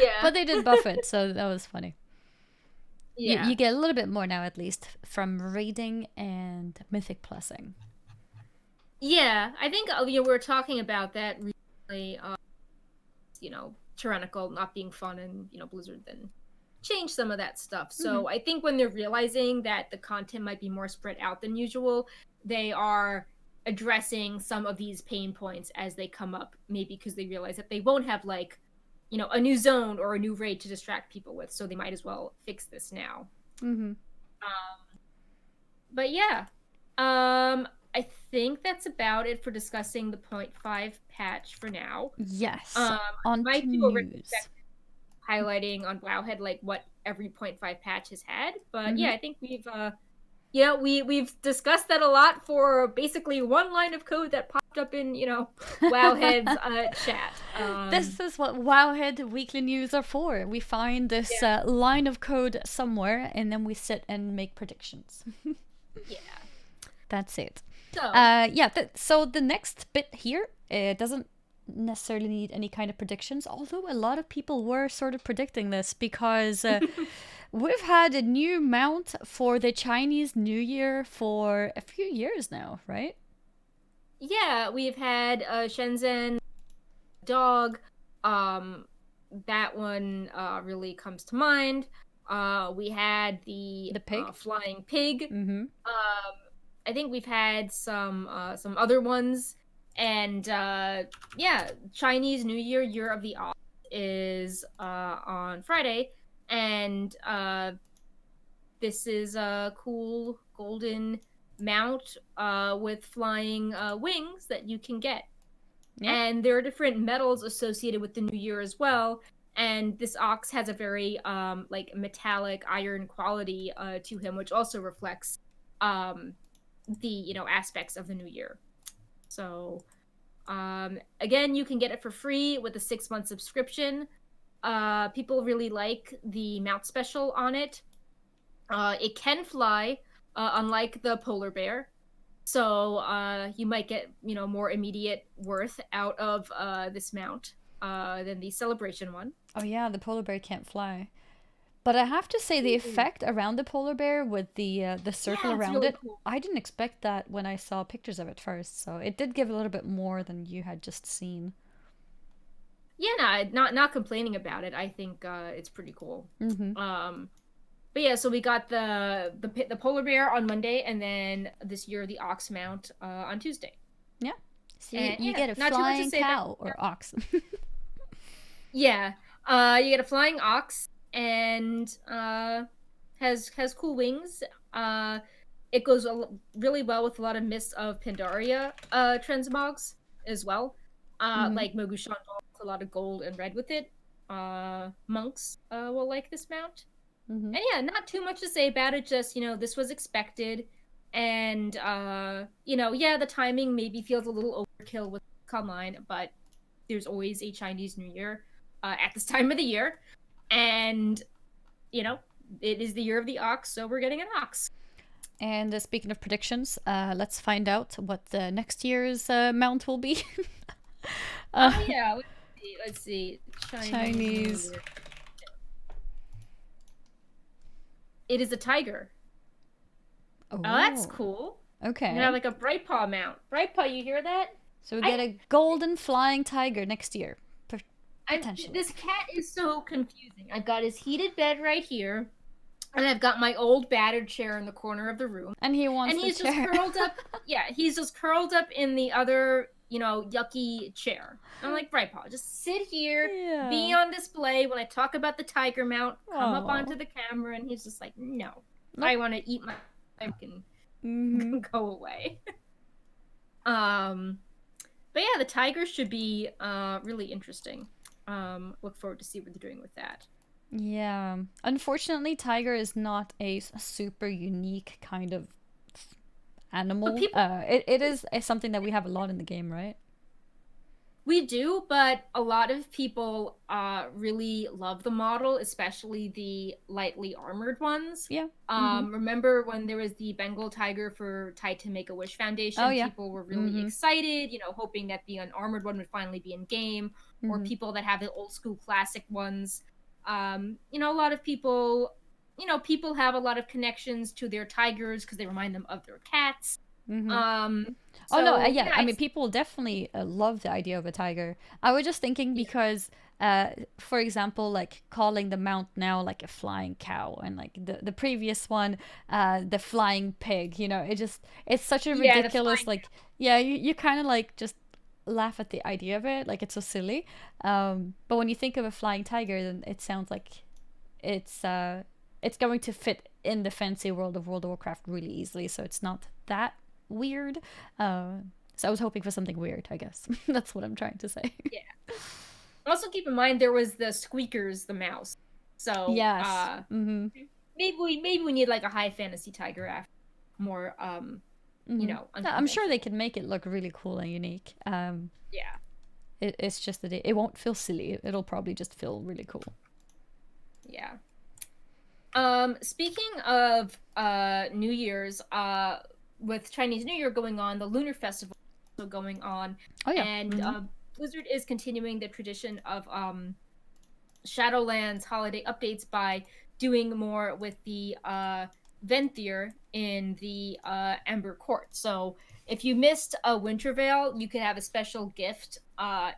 Yeah. But they did buff it, so that was funny. Yeah. You get a little bit more now, at least, from raiding and mythic plussing. Yeah, I think we were talking about that recently. Tyrannical not being fun, and Blizzard then change some of that stuff. So I think when they're realizing that the content might be more spread out than usual, they are addressing some of these pain points as they come up, maybe because they realize that they won't have like a new zone or a new raid to distract people with, so they might as well fix this now. But yeah, I think that's about it for discussing the 0.5 patch for now. Yes. On might do a retrospective highlighting on Wowhead like what every 0.5 patch has had, but yeah, I think we've discussed that a lot for basically one line of code that popped up in Wowhead's chat. This is what Wowhead weekly news are for. We find this line of code somewhere, and then we sit and make predictions. Yeah, that's it. So so the next bit here, it doesn't necessarily need any kind of predictions, although a lot of people were sort of predicting this because we've had a new mount for the Chinese New Year for a few years now, right? Yeah, we've had Shenzhen dog. That one really comes to mind. We had the pig, flying pig. I think we've had some other ones, and yeah, Chinese New Year, Year of the Ox, is on Friday, and this is a cool golden mount with flying wings that you can get. Yep. And there are different metals associated with the New Year as well. And this ox has a very like metallic iron quality to him, which also reflects the aspects of the New Year. So again, you can get it for free with a 6-month subscription. People really like the mount special on it. It can fly, unlike the polar bear. So you might get more immediate worth out of this mount than the celebration one. Oh yeah, the polar bear can't fly. But I have to say, the effect around the polar bear with the circle around really it, cool. I didn't expect that when I saw pictures of it first. So it did give a little bit more than you had just seen. Yeah, not complaining about it. I think it's pretty cool. But yeah, so we got the polar bear on Monday, and then this year the ox mount on Tuesday. Yeah, so you get a flying cow or ox. Yeah, you get a flying ox. And has cool wings. It goes really well with a lot of Mists of Pandaria transmogs as well. Like Mogushan, a lot of gold and red with it. Monks will like this mount. And yeah, not too much to say about it. Just this was expected, and yeah, the timing maybe feels a little overkill with online, but there's always a Chinese New Year at this time of the year. And it is the year of the ox, so we're getting an ox. And speaking of predictions, let's find out what the next year's mount will be. Oh yeah, let's see. Chinese. It is a tiger. Oh, that's cool. Okay. You have like a bright paw mount. Bright paw, you hear that? So we get a golden flying tiger next year. This cat is so confusing. I've got his heated bed right here, and I've got my old battered chair in the corner of the room. And he wants he's just curled up. Yeah, he's just curled up in the other, yucky chair. I'm like, right, Paul, just sit here, be on display when I talk about the tiger mount, come up onto the camera, and he's just like, no. Nope. I want to eat my and go away. But yeah, the tiger should be really interesting. Look forward to see what they're doing with that. Yeah. Unfortunately, tiger is not a super unique kind of animal. It is something that we have a lot in the game, right? We do, but a lot of people really love the model, especially the lightly armored ones. Yeah. Remember when there was the Bengal tiger for Titan Make-A-Wish Foundation? Oh, yeah. People were really excited, hoping that the unarmored one would finally be in game, or people that have the old school classic ones. A lot of people, people have a lot of connections to their tigers because they remind them of their cats. Oh no, yeah. I mean, people definitely love the idea of a tiger. I was just thinking because, for example, like calling the mount now like a flying cow, and like the previous one, the flying pig. It's such a ridiculous like. Yeah, you kind of like just laugh at the idea of it, like it's so silly. But when you think of a flying tiger, then it sounds like it's going to fit in the fancy world of World of Warcraft really easily. So it's not that weird. So I was hoping for something weird, I guess. That's what I'm trying to say. Yeah. Also keep in mind there was the Squeakers, the mouse. So yes. Maybe we need like a high fantasy tiger after more I'm sure they can make it look really cool and unique. Yeah. It's just that it won't feel silly. It'll probably just feel really cool. Yeah. Speaking of New Year's, with Chinese New Year going on, the Lunar Festival is also going on. Oh yeah. And Blizzard is continuing the tradition of Shadowlands holiday updates by doing more with the Venthyr in the Ember Court. So if you missed a Wintervale, you could have a special gift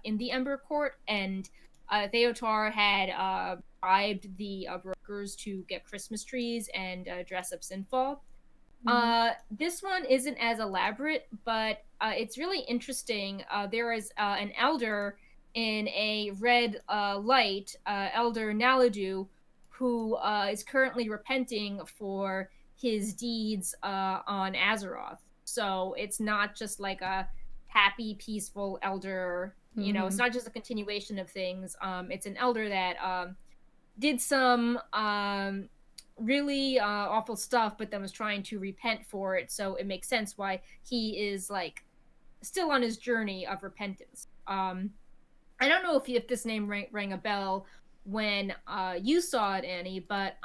in the Ember Court, and Theotar had bribed the brokers to get Christmas trees and dress up Sinfall. This one isn't as elaborate, but it's really interesting. There is an elder in a red light, Elder Naladu, who is currently repenting for his deeds on Azeroth. So it's not just like a happy, peaceful elder. It's not just a continuation of things. It's an elder that did some really awful stuff, but then was trying to repent for it. So it makes sense why he is like still on his journey of repentance. I don't know if this name rang a bell when you saw it, Annie, but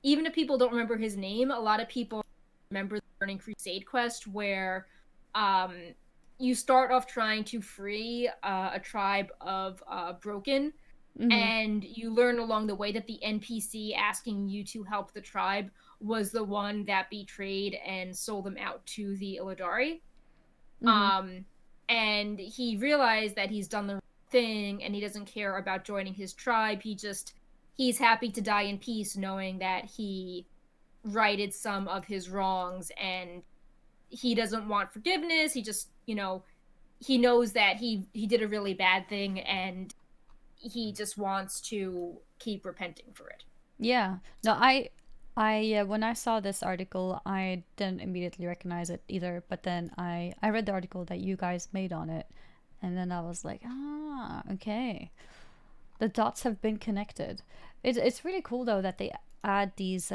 even if people don't remember his name, a lot of people remember the Burning Crusade quest where you start off trying to free a tribe of Broken. And you learn along the way that the NPC asking you to help the tribe was the one that betrayed and sold them out to the Illidari. And he realized that he's done the right thing and he doesn't care about joining his tribe. He's happy to die in peace knowing that he righted some of his wrongs, and he doesn't want forgiveness. He just, he knows that he did a really bad thing, and he just wants to keep repenting for it. Yeah. No, I when I saw this article, I didn't immediately recognize it either. But then I read the article that you guys made on it, and then I was like, okay, the dots have been connected. It's really cool though that they add these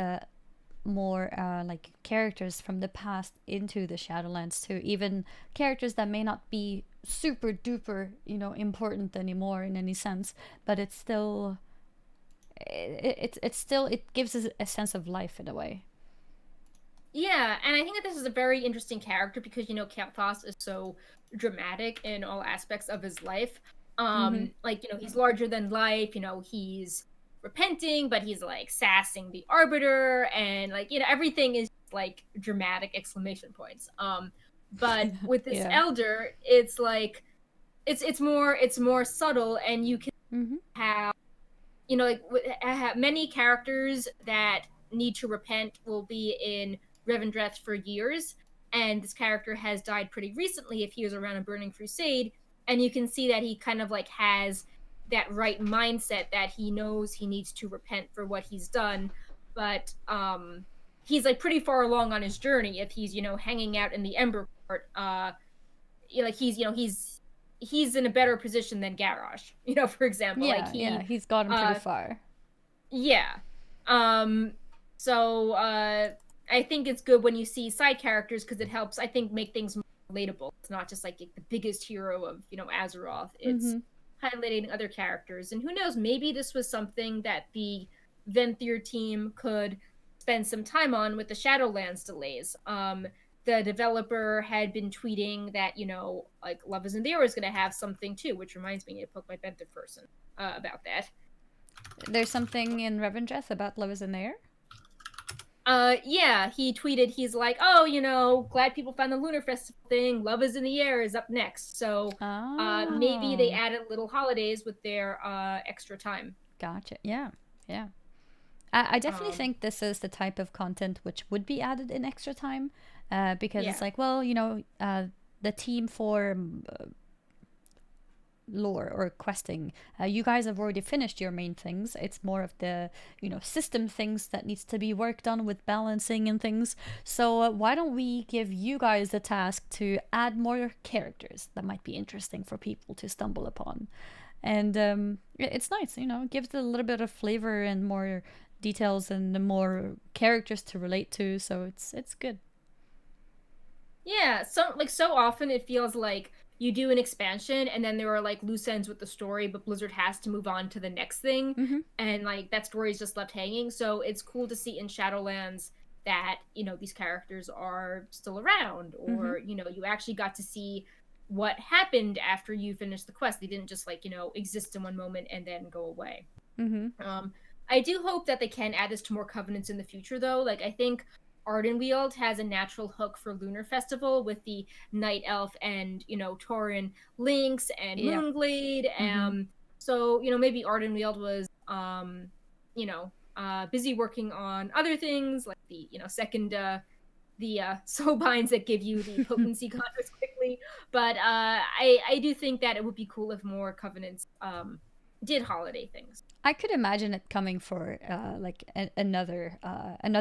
more like characters from the past into the Shadowlands too. Even characters that may not be super duper important anymore in any sense, but it's still it gives us a sense of life in a way. Yeah, and I think that this is a very interesting character because Kael'thas is so dramatic in all aspects of his life. Like he's larger than life. He's repenting, but he's like sassing the Arbiter, and like everything is like dramatic exclamation points. But with this elder, it's like it's more subtle, and you can have have many characters that need to repent will be in Revendreth for years, and this character has died pretty recently if he was around a Burning Crusade, and you can see that he kind of like has that right mindset that he knows he needs to repent for what he's done, but he's like pretty far along on his journey if he's, you know, hanging out in the Ember Court. Like he's, you know, he's in a better position than Garrosh, you know, for example. Yeah, Like he's gotten pretty far. Yeah. So I think it's good when you see side characters because it helps, I think, make things more relatable. It's not just like the biggest hero of, you know, Azeroth. It's highlighting other characters. And who knows, maybe this was something that the Venthyr team could spend some time on with the Shadowlands delays. The developer had been tweeting that, you know, like Love is in the Air is going to have something too, which reminds me to poke my Venthyr person about that. There's something in Revendreth about Love is in the Air? Yeah, he tweeted, he's like, oh, you know, glad people found the Lunar Festival thing. Love is in the Air is up next. So maybe they added little holidays with their extra time. Gotcha. Yeah. Yeah. I definitely think this is the type of content which would be added in extra time because it's like, well, you know, the team for lore or questing, you guys have already finished your main things. It's more of the, you know, system things that needs to be worked on with balancing and things. So why don't we give you guys the task to add more characters that might be interesting for people to stumble upon? And it's nice, you know, it gives it a little bit of flavor and more details and more characters to relate to, so it's good. Yeah, so often it feels like you do an expansion and then there are like loose ends with the story, but Blizzard has to move on to the next thing, and like that story is just left hanging. So it's cool to see in Shadowlands that, you know, these characters are still around, or you know, you actually got to see what happened after you finished the quest. They didn't just like, you know, exist in one moment and then go away. I do hope that they can add this to more covenants in the future, though. Like, I think Ardenweald has a natural hook for Lunar Festival with the Night Elf and, you know, Tauren links and Moonglade. So, you know, maybe Ardenweald was, you know, busy working on other things, like the, you know, the soul binds that give you the potency counters quickly. But I do think that it would be cool if more covenants did holiday things. I could imagine it coming for like another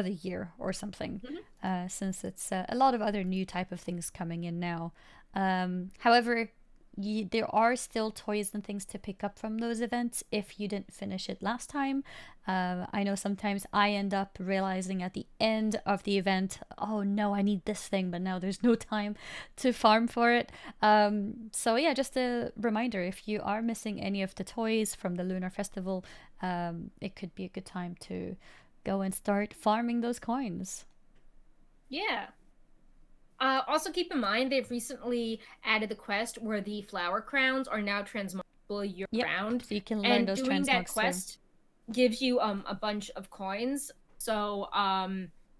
year or something, since it's a lot of other new type of things coming in now. However, there are still toys and things to pick up from those events if you didn't finish it last time. I know sometimes I end up realizing at the end of the event, oh no, I need this thing, but now there's no time to farm for it. So yeah, just a reminder, if you are missing any of the toys from the Lunar Festival, it could be a good time to go and start farming those coins. Yeah. Also keep in mind, they've recently added the quest where the flower crowns are now transmogable year-round. So you can learn those doing that transmogs quest gives you a bunch of coins. So,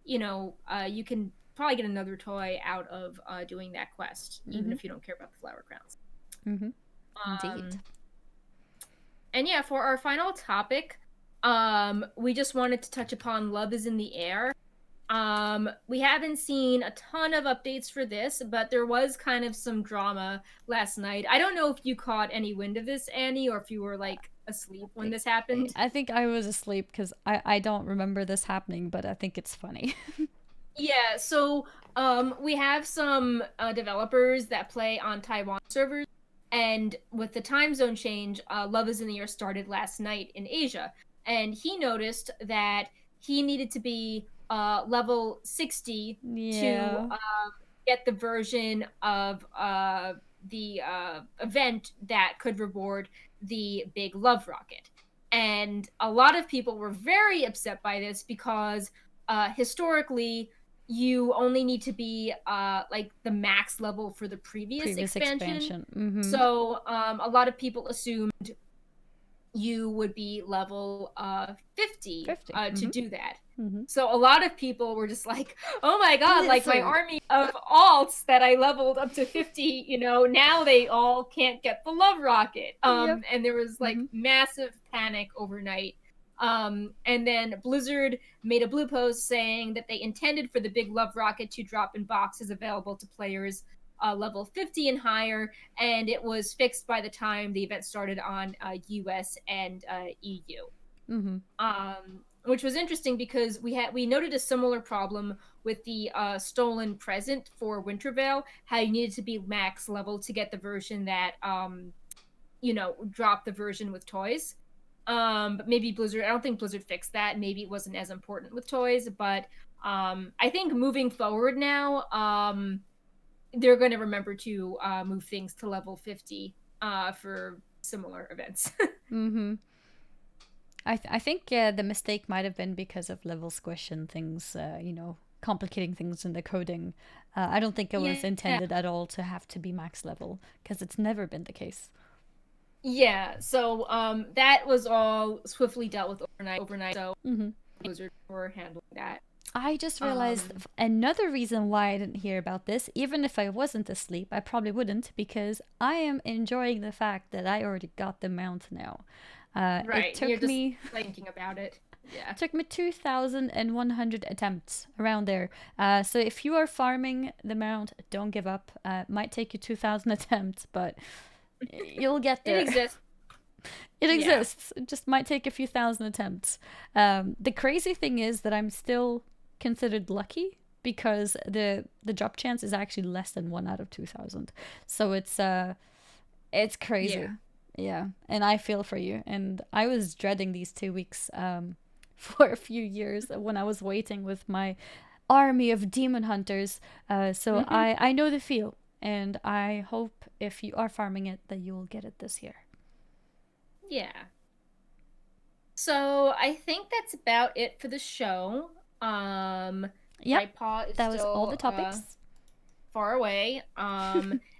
you know, you can probably get another toy out of doing that quest, even if you don't care about the flower crowns. Indeed. And yeah, for our final topic, we just wanted to touch upon Love is in the Air. We haven't seen a ton of updates for this, but there was kind of some drama last night. I don't know if you caught any wind of this, Annie, or if you were like asleep when this happened. I think I was asleep because I don't remember this happening, but I think it's funny. Yeah, so we have some developers that play on Taiwan servers, and with the time zone change, Love is in the Air started last night in Asia, and he noticed that he needed to be level 60 to get the version of the event that could reward the big love rocket. And a lot of people were very upset by this because historically you only need to be like the max level for the previous expansion. So a lot of people assumed you would be level 50 to do that. So a lot of people were just like, oh my god, like my army of alts that I leveled up to 50, you know, now they all can't get the love rocket. And there was like massive panic overnight. And then Blizzard made a blue post saying that they intended for the big love rocket to drop in boxes available to players level 50 and higher, and it was fixed by the time the event started on US and EU. which was interesting because we noted a similar problem with the stolen present for Wintervale, how you needed to be max level to get the version that dropped the version with toys. But maybe Blizzard, I don't think Blizzard fixed that. Maybe it wasn't as important with toys, but I think moving forward now, they're going to remember to move things to level 50 for similar events. Mm-hmm. I think the mistake might have been because of level squish and things, complicating things in the coding. I don't think it was intended at all to have to be max level, because it's never been the case. Yeah, so that was all swiftly dealt with overnight. So Blizzard were handling that. I just realized another reason why I didn't hear about this, even if I wasn't asleep, I probably wouldn't, because I am enjoying the fact that I already got the mount now. Right, it took you're just me thinking about it. Yeah, it took me 2,100 attempts around there. So if you are farming the mount, don't give up. It might take you 2,000 attempts, but you'll get there. It exists. It exists. It just might take a few thousand attempts. The crazy thing is that I'm still considered lucky because the drop chance is actually less than 1 out of 2,000. So it's crazy. Yeah, and I feel for you. And I was dreading these 2 weeks for a few years when I was waiting with my army of demon hunters. So I know the feel, and I hope if you are farming it that you will get it this year. Yeah. So I think that's about it for the show. Yeah, Paw that was all the topics. Far away.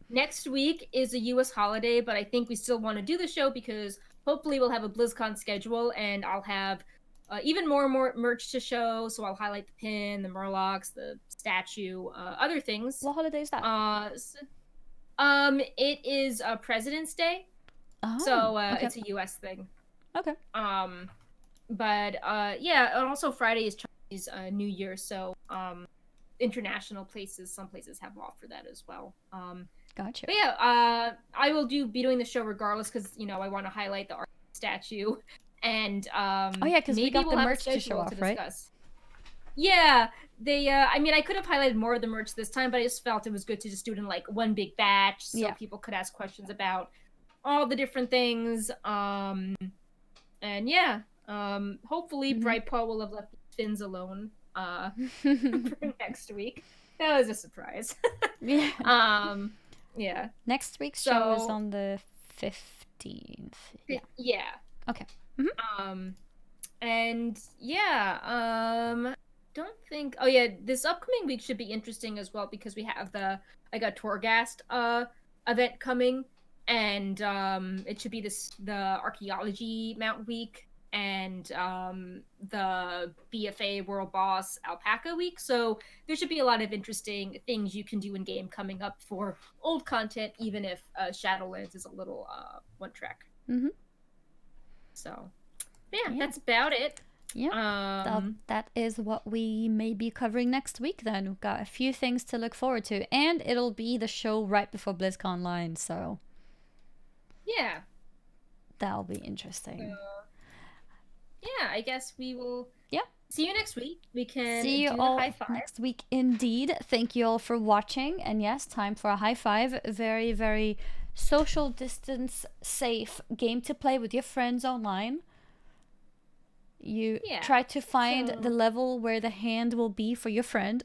Next week is a U.S. holiday, but I think we still want to do the show because hopefully we'll have a BlizzCon schedule, and I'll have even more merch to show. So I'll highlight the pin, the Murlocs, the statue, other things. What holiday is that? It is President's Day. Oh, so okay. It's a U.S. thing. Okay. But yeah, and also Friday is Chinese New Year, so international places, some places have off for that as well. Gotcha. But yeah, I will be doing the show regardless because I want to highlight the Artha Statue, and oh yeah, because we got the merch to show off, right? Yeah, they. I mean, I could have highlighted more of the merch this time, but I just felt it was good to just do it in like one big batch, so people could ask questions about all the different things. And yeah, hopefully Brightpaw will have left the fins alone for next week. That was a surprise. Yeah. Next week's show is on the 15th. Yeah. Okay. And yeah, don't think. Oh yeah, this upcoming week should be interesting as well because we have the Torghast event coming, and it should be the archaeology mount week and the BFA World Boss Alpaca week. So there should be a lot of interesting things you can do in game coming up for old content, even if Shadowlands is a little one track. So yeah, that's about it. Yeah, that is what we may be covering next week then. We've got a few things to look forward to, and it'll be the show right before BlizzCon Online, so yeah, that'll be interesting. Yeah, I guess we will see you next week. We can see you all next week indeed. Thank you all for watching, and yes, time for a high five. Very, very social distance safe game to play with your friends online. You try to find the level where the hand will be for your friend.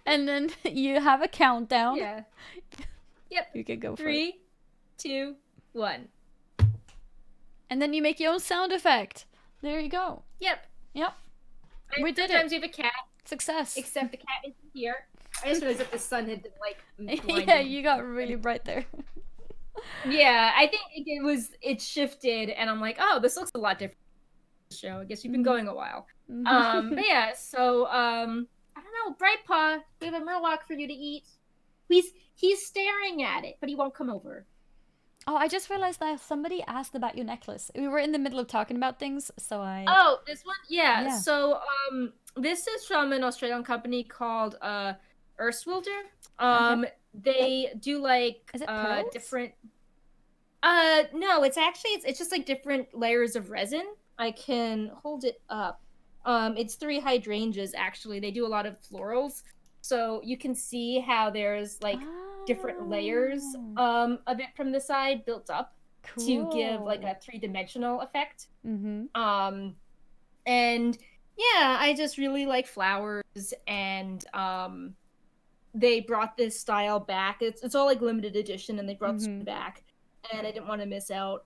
And then you have a countdown. Yeah. Yep. You can go for 3, 2, 1. And then you make your own sound effect. There you go. Yep. We did it. Sometimes you have a cat. Success. Except the cat isn't here. I just realized that the sun had blinded. Yeah, you got really bright there. Yeah, I think it shifted, and I'm like, oh, this looks a lot different. Show. I guess you've been going a while. But yeah, so I don't know, Brightpaw, we have a Murloc for you to eat. He's staring at it, but he won't come over. Oh, I just realized that somebody asked about your necklace. We were in the middle of talking about things, so I... Oh, this one? Yeah. So, this is from an Australian company called Urswilder. They do like is it pearls? different... No, it's actually it's just like different layers of resin. I can hold it up. It's 3 hydrangeas, actually. They do a lot of florals. So you can see how there's like different layers of it from the side built up to give like a 3-dimensional effect. And yeah, I just really like flowers, and they brought this style back. It's all like limited edition, and they brought this back, and I didn't want to miss out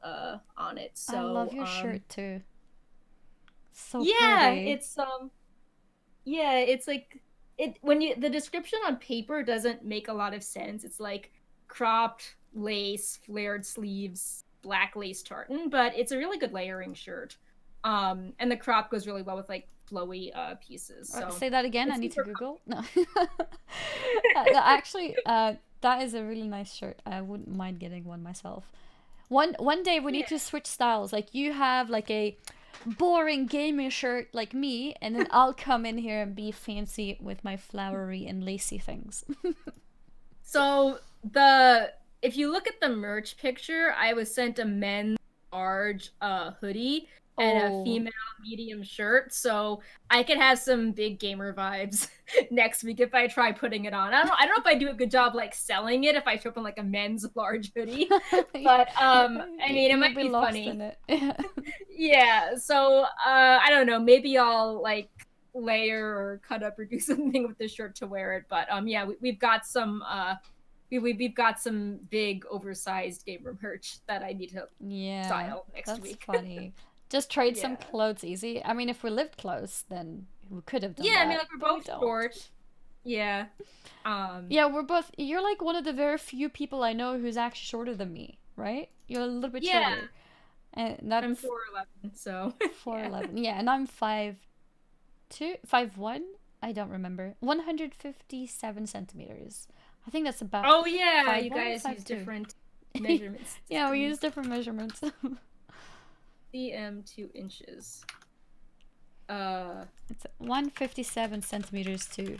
on it. So I love your shirt too. So yeah, pretty. it's like the description on paper doesn't make a lot of sense. It's like cropped lace, flared sleeves, black lace tartan, but it's a really good layering shirt. And the crop goes really well with like flowy pieces. So say that again. I need to Google. No. Actually, that is a really nice shirt. I wouldn't mind getting one myself. One day we need to switch styles. Like you have like a boring gaming shirt like me, and then I'll come in here and be fancy with my flowery and lacy things. So if you look at the merch picture, I was sent a men's large hoodie and a female medium shirt, so I could have some big gamer vibes next week if I try putting it on. I don't know if I do a good job like selling it if I show up in like a men's large hoodie, but I mean it might be funny. In it. Yeah, so I don't know, maybe I'll like layer or cut up or do something with the shirt to wear it, but yeah, we've got some we've got some big oversized gamer merch that I need to style next week. That's funny. Just trade some clothes easy. I mean, if we lived close, then we could have done that. Yeah, I mean, like, we're both short. Yeah. Yeah, we're both... You're, like, one of the very few people I know who's actually shorter than me, right? You're a little bit shorter. And that's... I'm 4'11", so... 4'11". Yeah, and I'm 5'2", 5'1"? I don't remember. 157 centimeters. I think that's about... Oh, yeah, you guys use different measurements. Yeah, we use different measurements. CM 2 inches. It's 157 centimeters to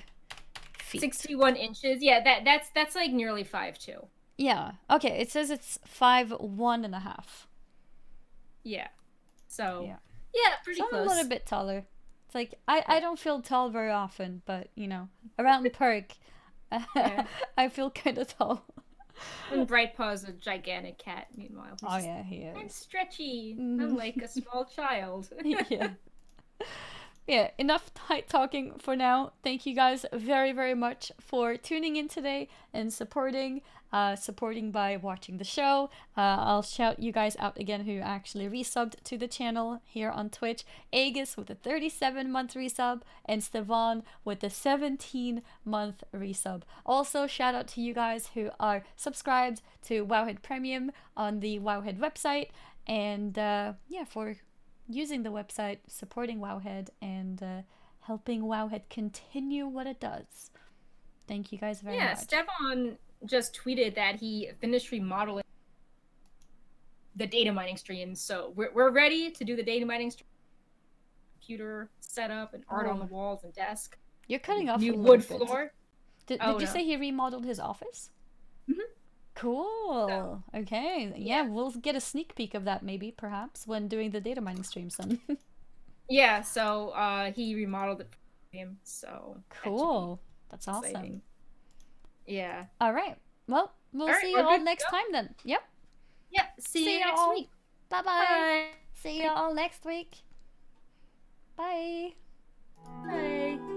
feet. 61 inches. Yeah, that's like nearly 5'2". Yeah. Okay. It says it's 5'1.5". Yeah. So yeah, pretty so close. I'm a little bit taller. It's like I don't feel tall very often, but you know, around the park, I feel kind of tall. And Brightpaw's a gigantic cat, meanwhile. Oh yeah, he is. I'm stretchy. I'm like a small child. Yeah. Yeah, enough talking for now. Thank you guys very, very much for tuning in today and supporting by watching the show. I'll shout you guys out again who actually resubbed to the channel here on Twitch. Aegis with a 37-month resub and Stevan with a 17-month resub. Also, shout out to you guys who are subscribed to Wowhead Premium on the Wowhead website, and for using the website, supporting Wowhead, and helping Wowhead continue what it does. Thank you guys very much. Yeah, Stefan just tweeted that he finished remodeling the data mining streams, so we're ready to do the data mining stream. Computer setup and art on the walls and desk. You're cutting off new a wood bit. floor. Did you say he remodeled his office? Mm-hmm. Cool. So, okay. Yeah, we'll get a sneak peek of that maybe, perhaps, when doing the data mining streams then. Yeah, so he remodeled it for him, so... Cool. That's awesome. Exciting. Yeah. All right. Well, we'll see you all next time then. Yep. Yep. See you next week. Bye-bye. Bye. See you all next week. Bye. Bye.